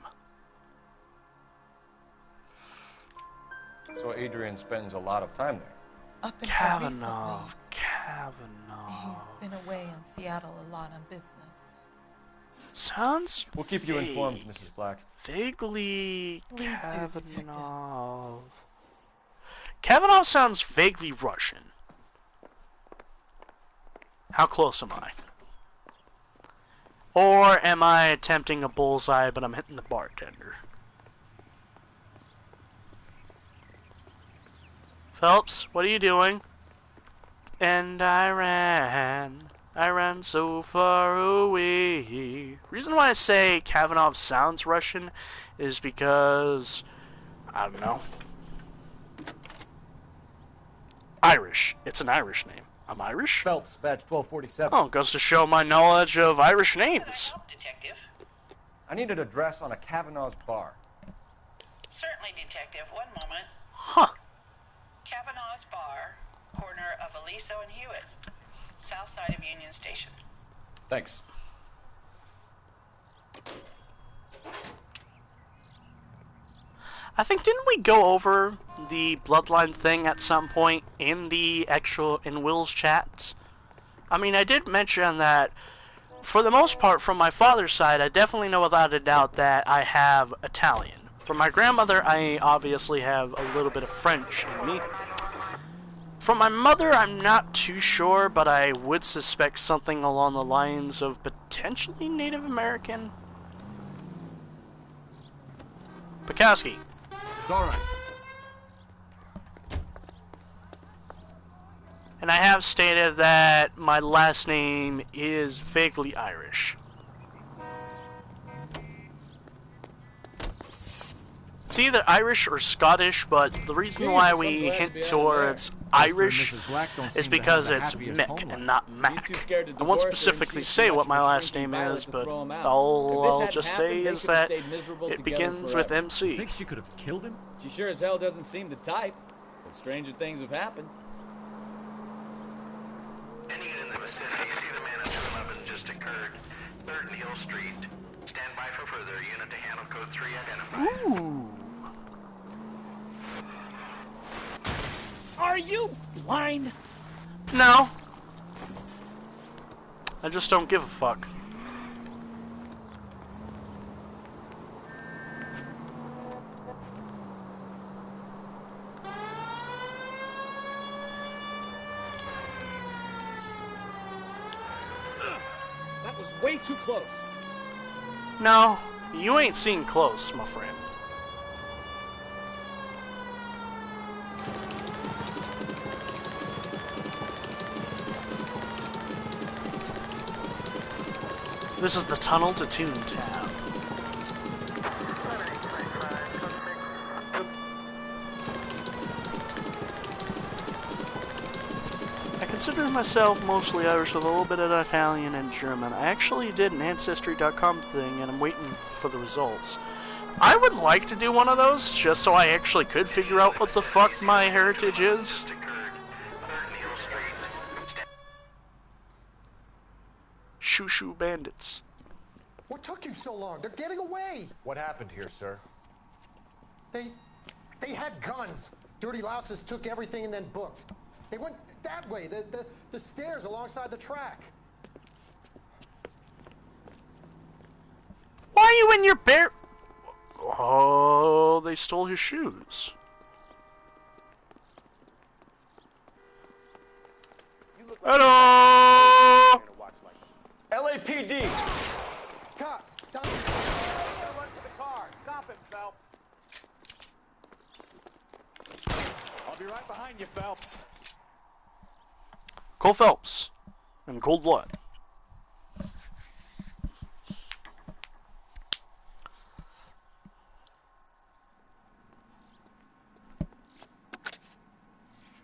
Speaker 16: So Adrian spends a lot of time there.
Speaker 12: Up until
Speaker 1: Kavanaugh.
Speaker 12: recently,
Speaker 1: Kavanaugh.
Speaker 12: he's been away in Seattle a lot on business.
Speaker 1: Sounds
Speaker 16: We'll keep you informed, Mrs. Black.
Speaker 1: Vaguely
Speaker 12: Please do, Detective.
Speaker 1: Kavanaugh. Kavanaugh sounds vaguely Russian. How close am I? Or am I attempting a bullseye, but I'm hitting the bartender? Phelps, what are you doing? And I ran so far away. Reason why I say Kavanaugh sounds Russian is because, I don't know. Irish. It's an Irish name. I'm Irish?
Speaker 16: Phelps, badge 1247.
Speaker 1: Oh, goes to show my knowledge of Irish names.
Speaker 2: Detective?
Speaker 16: I need an address on a Kavanaugh's bar.
Speaker 2: Certainly, Detective. One moment.
Speaker 1: Huh.
Speaker 2: Kavanaugh's Bar, corner of Aliso and Hewitt, south side of Union Station.
Speaker 16: Thanks.
Speaker 1: I think, didn't we go over the bloodline thing at some point in Will's chats? I mean, I did mention that, for the most part, from my father's side, I definitely know without a doubt that I have Italian. From my grandmother, I obviously have a little bit of French in me. From my mother, I'm not too sure, but I would suspect something along the lines of potentially Native American. Bukowski.
Speaker 9: It's all right.
Speaker 1: And I have stated that my last name is vaguely Irish. It's either Irish or Scottish, but the reason why we hint towards Irish is because it's Mick and not Mac. I won't specifically say what my last name is, but all I'll just say is that it begins with MC.
Speaker 3: You think she could have killed him?
Speaker 13: She sure as hell doesn't seem the type, but stranger things have happened.
Speaker 18: Any unit in the vicinity, see the man at 211 just occurred. 3rd and Hill Street. Stand by for further. Unit to handle code 3 identified.
Speaker 1: Ooh.
Speaker 13: Are you blind?
Speaker 1: No. I just don't give a fuck.
Speaker 13: That was way too close.
Speaker 1: No, you ain't seen close, my friend. This is the tunnel to Toontown. I consider myself mostly Irish with a little bit of Italian and German. I actually did an Ancestry.com thing and I'm waiting for the results. I would like to do one of those just so I actually could figure out what the fuck my heritage is. Shoo-shoo bandits.
Speaker 19: What took you so long? They're getting away.
Speaker 9: What happened here, sir?
Speaker 19: They had guns. Dirty louses took everything and then booked. They went that way, the stairs alongside the track.
Speaker 1: Why are you in your bare... Oh, they stole his shoes. Hello!
Speaker 5: LAPD!
Speaker 19: Cops, stop.
Speaker 13: Run to the car. Stop it, Phelps.
Speaker 5: I'll be right behind you, Phelps.
Speaker 1: Cole Phelps in cold blood.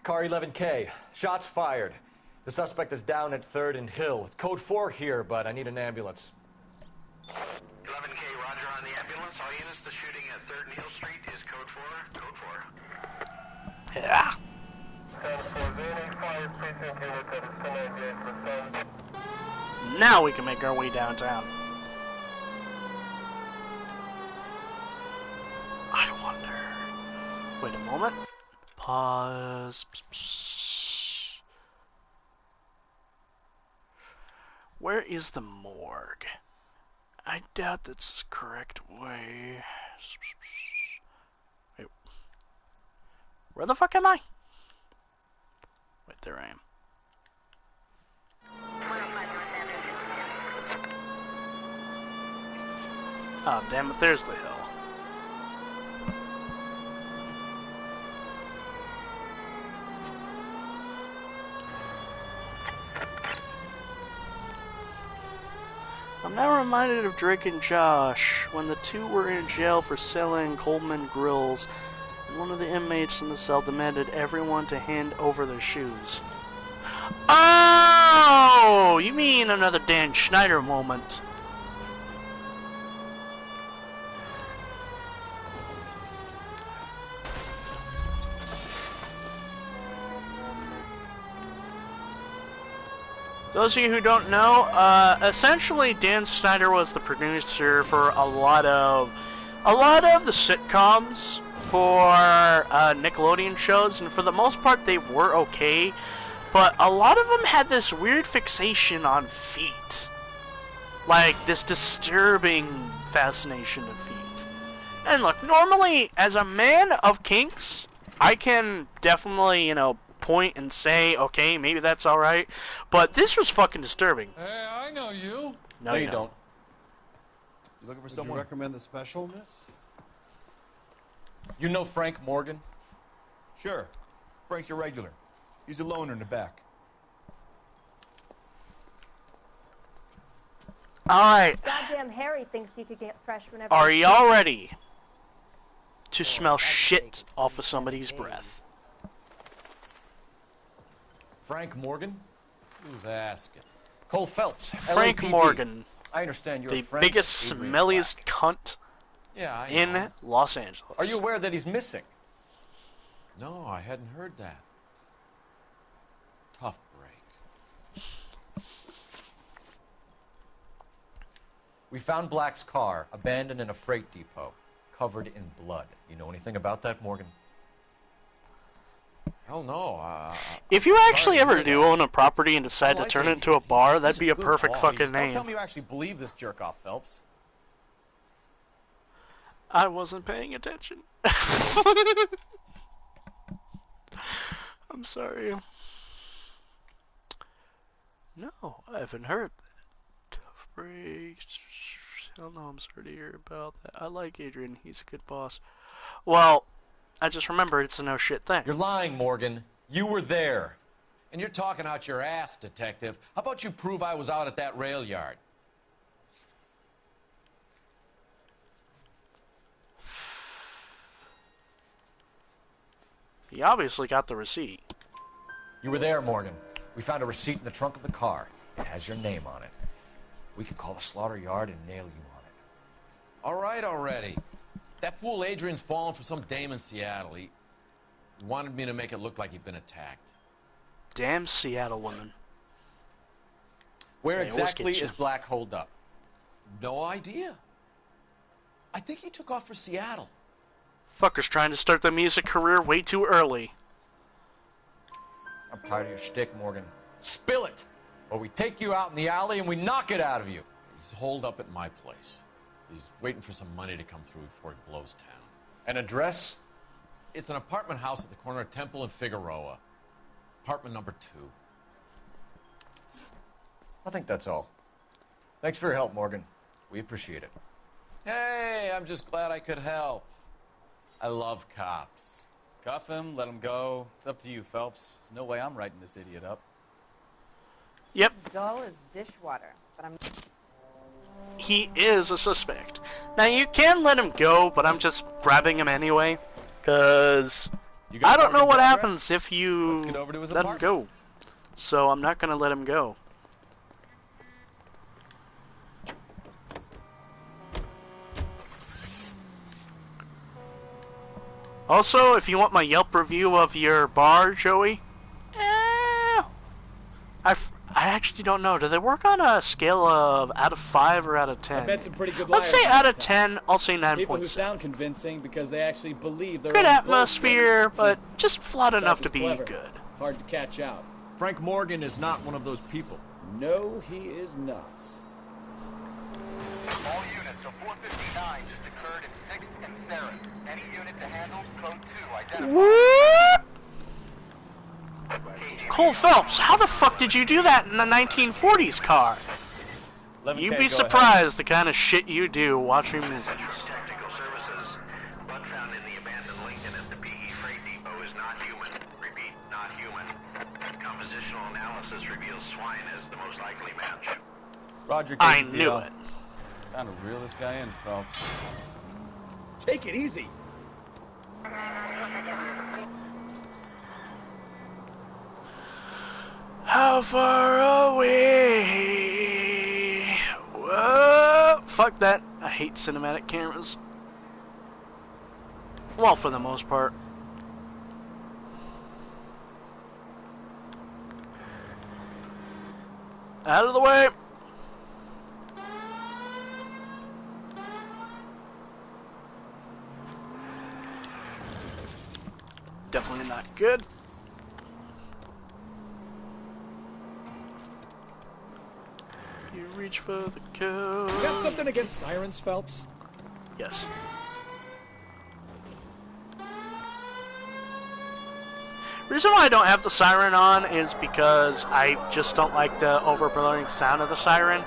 Speaker 9: Car 11K. Shots fired. The suspect is down at 3rd and Hill. It's code 4 here, but I need an ambulance.
Speaker 18: 11K, roger on the ambulance. All units, the shooting at 3rd and Hill Street is code 4. Code 4.
Speaker 1: Yeah. Now we can make our way downtown. I wonder... Wait a moment. Pause. Where is the morgue? I doubt that's the correct way. Wait. Where the fuck am I? Wait, there I am. Oh, damn it, there's the hill. I'm now reminded of Drake and Josh when the two were in jail for selling Coleman grills, and one of the inmates in the cell demanded everyone to hand over their shoes. Oh! You mean another Dan Schneider moment. Those of you who don't know, essentially Dan Snyder was the producer for a lot of the sitcoms for Nickelodeon shows, and for the most part they were okay, but a lot of them had this weird fixation on feet. Like, this disturbing fascination of feet. And look, normally, as a man of kinks, I can definitely, you know, point and say, okay, maybe that's alright, but this was fucking disturbing.
Speaker 24: Hey, I know you.
Speaker 1: No, you don't.
Speaker 3: You looking for someone? Would you recommend the special, miss?
Speaker 16: You know Frank Morgan?
Speaker 3: Sure. Frank's a regular. He's a loner in the back.
Speaker 1: Alright.
Speaker 4: Goddamn Harry thinks he could get fresh whenever.
Speaker 1: Are y'all ready to smell shit off of somebody's breath?
Speaker 16: Frank Morgan?
Speaker 22: Who's asking?
Speaker 16: Cole Phelps.
Speaker 1: Frank
Speaker 16: LAPD.
Speaker 1: Morgan.
Speaker 16: I understand you're
Speaker 1: the
Speaker 16: a friend
Speaker 1: biggest,
Speaker 16: of Adrian
Speaker 1: smelliest
Speaker 16: Black.
Speaker 1: cunt
Speaker 22: Yeah, I
Speaker 1: in
Speaker 22: know.
Speaker 1: Los Angeles.
Speaker 16: Are you aware that he's missing?
Speaker 17: No, I hadn't heard that. Tough break.
Speaker 16: We found Black's car abandoned in a freight depot, covered in blood. You know anything about that, Morgan?
Speaker 17: Hell no.
Speaker 1: If you actually ever do own a property and decide to
Speaker 22: like
Speaker 1: turn it
Speaker 22: Adrian.
Speaker 1: into a bar, that'd
Speaker 22: He's
Speaker 1: be a
Speaker 22: good
Speaker 1: perfect
Speaker 22: boss.
Speaker 1: fucking
Speaker 22: Don't
Speaker 1: name.
Speaker 22: tell me you actually believe this jerk off, Phelps.
Speaker 1: I wasn't paying attention. I'm sorry. No, I haven't heard that. Tough breaks. Hell no, I'm sorry to hear about that. I like Adrian. He's a good boss. Well, I just remembered it's a no shit thing.
Speaker 16: You're lying, Morgan. You were there.
Speaker 17: And you're talking out your ass, detective. How about you prove I was out at that rail yard?
Speaker 1: He obviously got the receipt.
Speaker 16: You were there, Morgan. We found a receipt in the trunk of the car. It has your name on it. We could call the slaughter yard and nail you on it.
Speaker 17: All right already. That fool Adrian's fallen for some dame in Seattle. He wanted me to make it look like he'd been attacked.
Speaker 1: Damn Seattle women.
Speaker 16: Where
Speaker 1: They always
Speaker 16: exactly
Speaker 1: get you.
Speaker 16: is Black holed up?
Speaker 17: No idea. I think he took off for Seattle.
Speaker 1: Fucker's trying to start the music career way too early.
Speaker 16: I'm tired of your shtick, Morgan. Spill it! Or we take you out in the alley and we knock it out of you.
Speaker 17: He's holed up at my place. He's waiting for some money to come through before he blows town.
Speaker 16: An address?
Speaker 17: It's an apartment house at the corner of Temple and Figueroa. Apartment number 2.
Speaker 16: I think that's all. Thanks for your help, Morgan. We appreciate it.
Speaker 17: Hey, I'm just glad I could help. I love cops.
Speaker 22: Cuff him, let him go. It's up to you, Phelps. There's no way I'm writing this idiot up.
Speaker 1: Yep.
Speaker 4: As dull as dishwater, but I'm.
Speaker 1: He is a suspect. Now you can let him go, but I'm just grabbing him anyway, because I don't know what happens if you let him go. So I'm not gonna let him go. Also, if you want my Yelp review of your bar, Joey, I actually don't know. Do they work on a scale of out of 5 or out of 10?
Speaker 13: I met some pretty good
Speaker 1: Let's
Speaker 13: liars
Speaker 1: say
Speaker 13: in
Speaker 1: out
Speaker 13: my
Speaker 1: of
Speaker 13: time.
Speaker 1: 10. I'll say
Speaker 13: People who
Speaker 1: 9.7.
Speaker 13: sound convincing because they actually believe they're
Speaker 1: Good atmosphere, but just flawed enough to be
Speaker 13: clever.
Speaker 1: good.
Speaker 13: Hard to catch out.
Speaker 14: Frank Morgan is not one of those people.
Speaker 13: No, he is not.
Speaker 8: All units, a 459 just occurred in 6th and Sarah's. Any unit to handle, code 2, identify.
Speaker 1: What? Cole Phelps, how the fuck did you do that in the 1940s car?
Speaker 22: 11K,
Speaker 1: You'd
Speaker 22: go
Speaker 1: be
Speaker 22: ahead.
Speaker 1: surprised the kind of shit you do watching movies.
Speaker 18: Technical services. Blood found in the abandoned Lincoln at the PE freight depot is not human. Repeat, not human. Compositional analysis reveals swine as the most likely match.
Speaker 22: Roger,
Speaker 1: I
Speaker 22: good
Speaker 1: knew
Speaker 22: deal.
Speaker 1: it.
Speaker 22: Time to reel this guy in, Phelps.
Speaker 13: Take it easy.
Speaker 1: How far away? Whoa, fuck that. I hate cinematic cameras. Well, for the most part. Out of the way. Definitely not good. You reach for the code.
Speaker 13: You got something against sirens, Phelps?
Speaker 1: Yes. Reason why I don't have the siren on is because I just don't like the overbearing sound of the siren,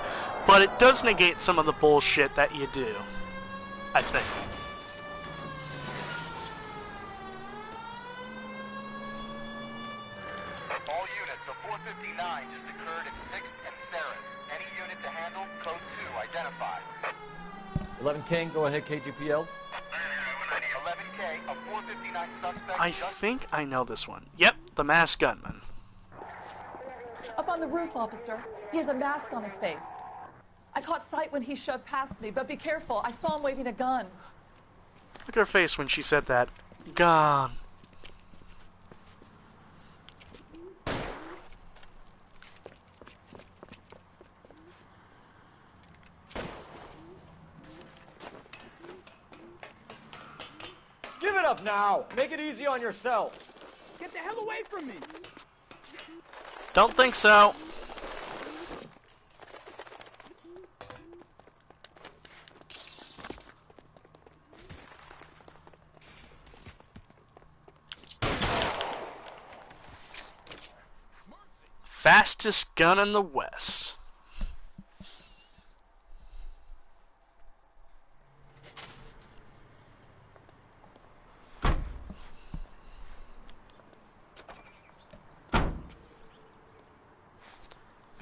Speaker 1: but it does negate some of the bullshit that you do, I think.
Speaker 8: 459 just occurred at 6th and Sarah's. Any unit to handle, code 2, identify.
Speaker 16: 11 King, go ahead, KGPL.
Speaker 8: 11K, a 459 suspect
Speaker 1: I think I know this one. Yep, the masked gunman.
Speaker 12: Up on the roof, officer. He has a mask on his face. I caught sight when he shoved past me, but be careful. I saw him waving a gun.
Speaker 1: Look at her face when she said that. Gone.
Speaker 9: Give it up now. Make it easy on yourself.
Speaker 15: Get the hell away from me!
Speaker 1: Don't think so. Fastest gun in the West.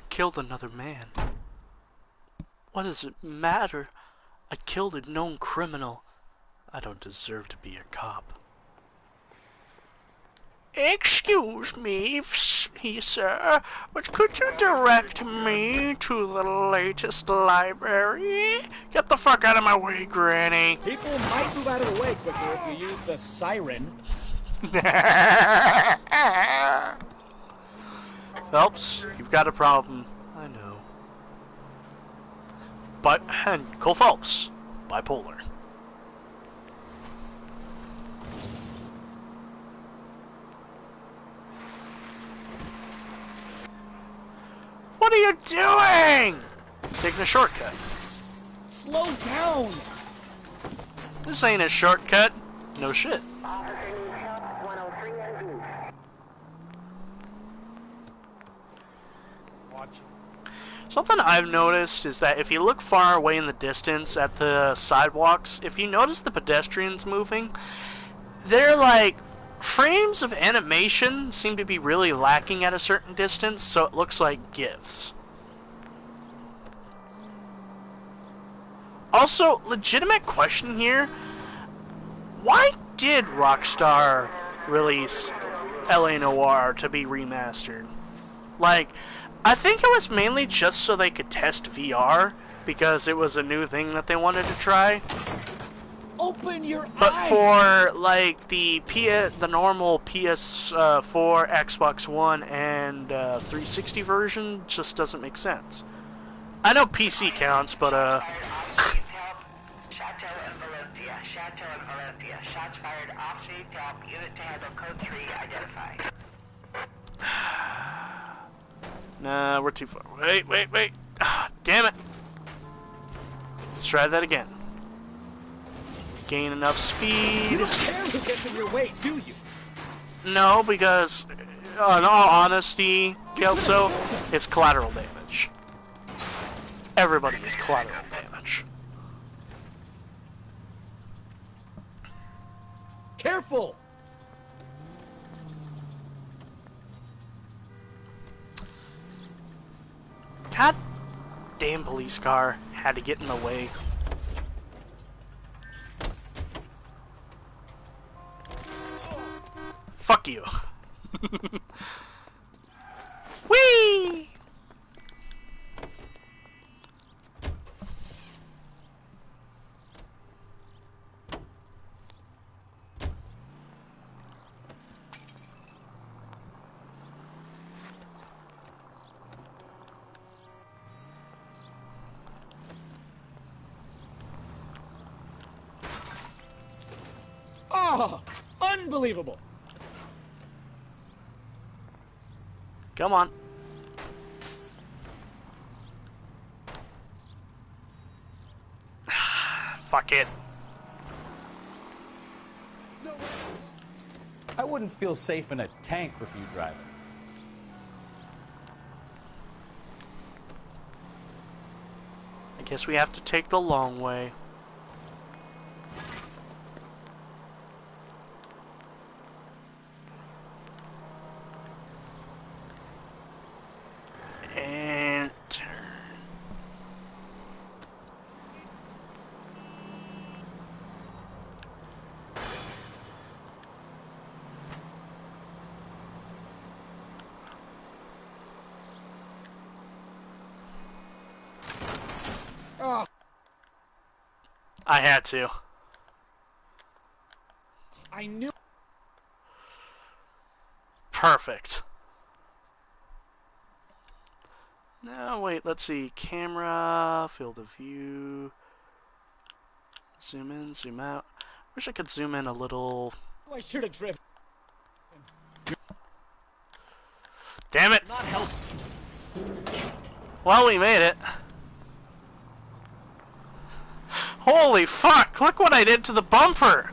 Speaker 1: Killed another man. What does it matter? I killed a known criminal. I don't deserve to be a cop. Excuse me, sir, but could you direct me to the latest library? Get the fuck out of my way, Granny.
Speaker 13: People might move out of the way quicker if you use the siren.
Speaker 1: Phelps, you've got a problem. I know. But, and Cole Phelps, bipolar. What are you doing? Taking a shortcut.
Speaker 13: Slow down!
Speaker 1: This ain't a shortcut. No shit. Something I've noticed is that if you look far away in the distance at the sidewalks, if you notice the pedestrians moving, they're like, frames of animation seem to be really lacking at a certain distance, so it looks like GIFs. Also, legitimate question here, why did Rockstar release LA Noire to be remastered? Like, I think it was mainly just so they could test VR, because it was a new thing that they wanted to try.
Speaker 13: Open your
Speaker 1: But
Speaker 13: eyes!
Speaker 1: for, like, the normal PS4, Xbox One, and 360 version, just doesn't make sense. I know PC counts, but,
Speaker 2: Shots fired off street to help unit to handle code 3 identify.
Speaker 1: Nah, we're too far. Wait. Ah, damn it. Let's try that again. Gain enough speed.
Speaker 13: You don't care who gets in your way, do you?
Speaker 1: No, because, in all honesty, Kelso, it's collateral damage. Everybody is collateral damage.
Speaker 13: Careful!
Speaker 1: God damn police car had to get in the way. Fuck you. Whee!
Speaker 13: Oh, unbelievable!
Speaker 1: Come on. Fuck it.
Speaker 14: I wouldn't feel safe in a tank with you driving.
Speaker 1: I guess we have to take the long way. I had to.
Speaker 14: I knew.
Speaker 1: Perfect. Now, wait, let's see. Camera, field of view. Zoom in, zoom out. Wish I could zoom in a little.
Speaker 14: I should have drifted.
Speaker 1: Damn it!
Speaker 14: Not helping.
Speaker 1: Well, we made it. Holy fuck! Look what I did to the bumper!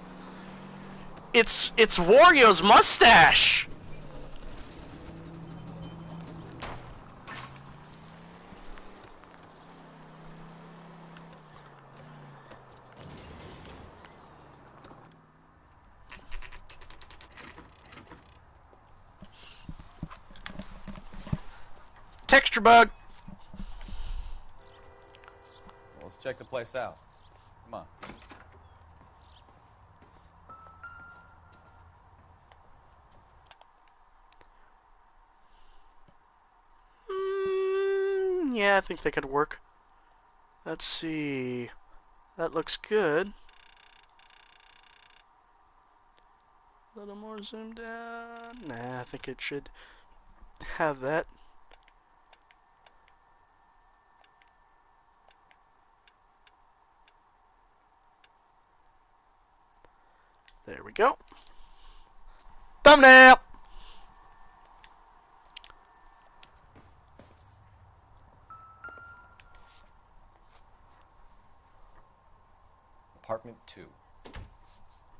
Speaker 1: It's Wario's mustache! Texture bug!
Speaker 22: Well, let's check the place out. Come on.
Speaker 1: Yeah, I think they could work. Let's see. That looks good. A little more zoomed down. Nah, I think it should have that. There we go. Thumbnail!
Speaker 9: Apartment 2.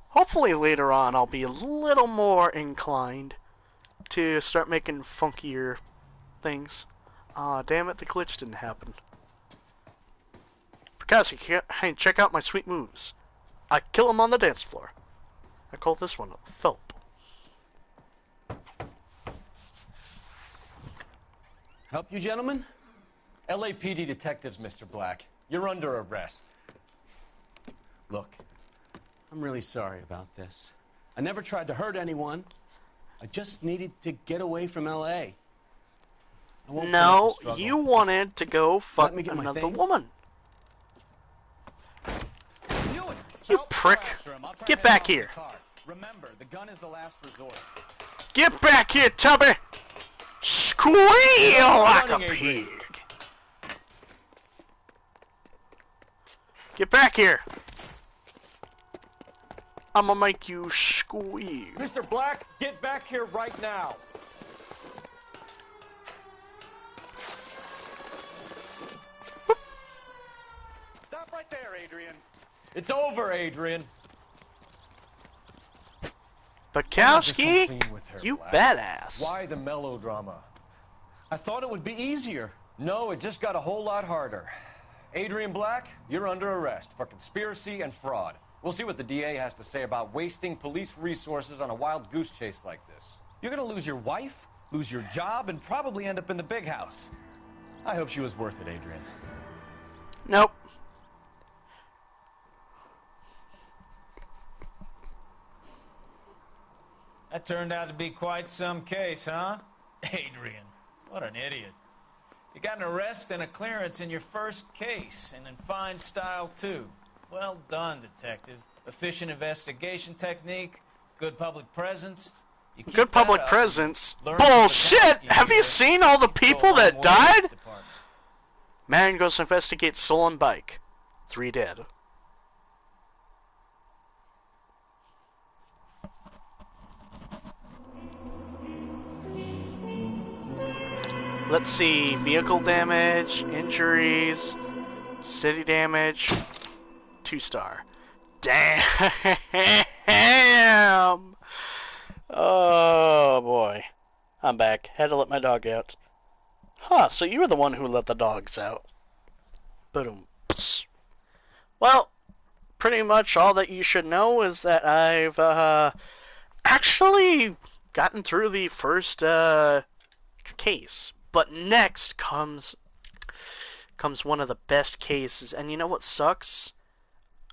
Speaker 1: Hopefully later on I'll be a little more inclined to start making funkier things. Aw, damn it, the glitch didn't happen. Perkowski, hey, check out my sweet moves. I kill him on the dance floor. I call this one Phelp.
Speaker 14: Help you, gentlemen?
Speaker 9: LAPD detectives, Mr. Black. You're under arrest.
Speaker 14: Look, I'm really sorry about this. I never tried to hurt anyone. I just needed to get away from L.A.
Speaker 1: No, you wanted to go fuck another woman. You prick. Get back here.
Speaker 22: Remember, the gun is the last resort.
Speaker 1: Get back here, Tubby! Squeal like a pig. Get back here. I'm gonna make you squeal.
Speaker 5: Mr. Black, get back here right now.
Speaker 22: Stop right there, Adrian.
Speaker 5: It's over, Adrian.
Speaker 1: Bukowski, you badass.
Speaker 9: Why the melodrama?
Speaker 14: I thought it would be easier.
Speaker 9: No, it just got a whole lot harder. Adrian Black, you're under arrest for conspiracy and fraud. We'll see what the DA has to say about wasting police resources on a wild goose chase like this.
Speaker 22: You're gonna lose your wife, lose your job, and probably end up in the big house. I hope she was worth it, Adrian.
Speaker 1: Nope.
Speaker 6: That turned out to be quite some case, huh? Adrian, what an idiot. You got an arrest and a clearance in your first case, and in fine style, too. Well done, detective. Efficient investigation technique, good public presence.
Speaker 1: Good public presence? Bullshit! Have you seen all the people that died? Man goes to investigate stolen bike. 3 dead. Let's see, vehicle damage, injuries, city damage, 2-star. Damn! Oh boy. I'm back. Had to let my dog out. Huh, so you were the one who let the dogs out. Boom. Well, pretty much all that you should know is that I've actually gotten through the first case. But next comes one of the best cases. And you know what sucks?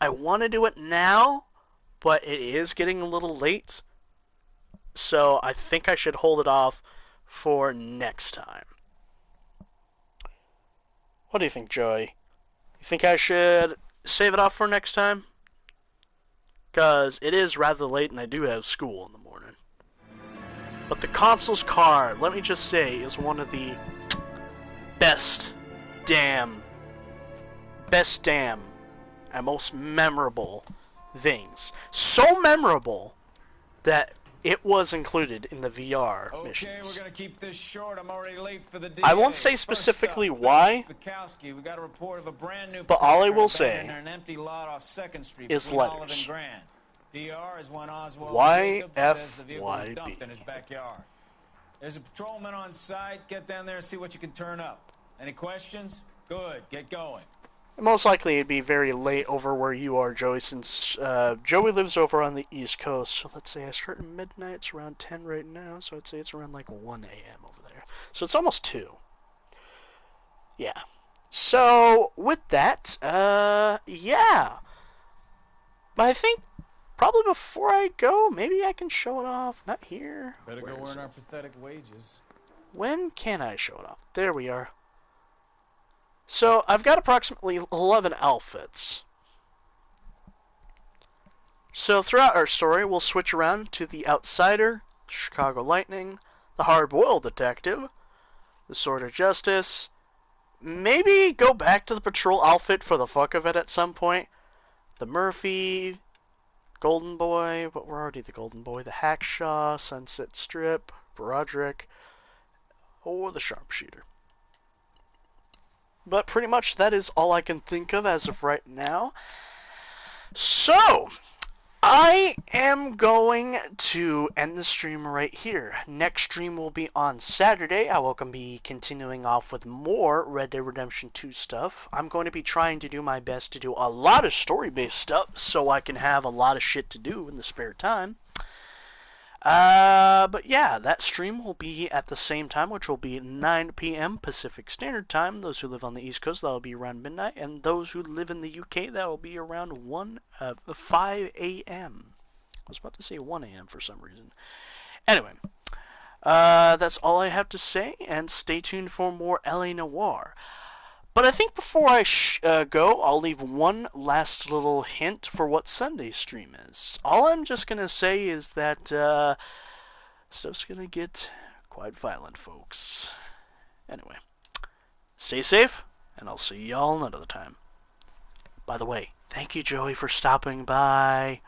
Speaker 1: I want to do it now, but it is getting a little late. So I think I should hold it off for next time. What do you think, Joey? You think I should save it off for next time. Because it is rather late and I do have school in the morning. But the console's car, let me just say, is one of the best damn and most memorable things. So memorable that it was included in the VR missions.
Speaker 6: We're gonna keep this short. I'm already late for the DA.
Speaker 1: I won't say specifically why,
Speaker 6: We got a report of a brand new
Speaker 1: but all I will say
Speaker 6: an empty lot off 2nd Street
Speaker 1: is
Speaker 6: between Olive
Speaker 1: letters.
Speaker 6: and Grand. DR is one Oswald
Speaker 1: YFYB.
Speaker 6: Jacobs says the vehicle was dumped in his backyard. There's a patrolman on site. Get down there and see what you can turn up. Any questions? Good. Get going.
Speaker 1: Most likely it'd be very late over where you are, Joey, since Joey lives over on the East Coast. So let's say I start at midnight. It's around 10 right now, so I'd say it's around like 1 a.m. over there. So it's almost 2. Yeah. So with that, yeah. But I think probably before I go, maybe I can show it off. Not here.
Speaker 6: Better go earn our pathetic wages.
Speaker 1: When can I show it off? There we are. So, I've got approximately 11 outfits. So, throughout our story, we'll switch around to the Outsider, Chicago Lightning, the Hard-Boiled Detective, the Sword of Justice, maybe go back to the patrol outfit for the fuck of it at some point, the Murphy, Golden Boy, but we're already the Golden Boy, the Hackshaw, Sunset Strip, Broderick, or the Sharpshooter. But pretty much that is all I can think of as of right now. So, I am going to end the stream right here. Next stream will be on Saturday. I will be continuing off with more Red Dead Redemption 2 stuff. I'm going to be trying to do my best to do a lot of story-based stuff so I can have a lot of shit to do in the spare time. But yeah, that stream will be at the same time, which will be 9 p.m. Pacific Standard Time. Those who live on the East Coast, that will be around midnight. And those who live in the UK, that will be around 5 a.m. I was about to say 1 a.m. for some reason. Anyway, that's all I have to say, and stay tuned for more LA Noire. But I think before I go, I'll leave one last little hint for what Sunday's stream is. All I'm just going to say is that stuff's going to get quite violent, folks. Anyway, stay safe, and I'll see y'all another time. By the way, thank you, Joey, for stopping by.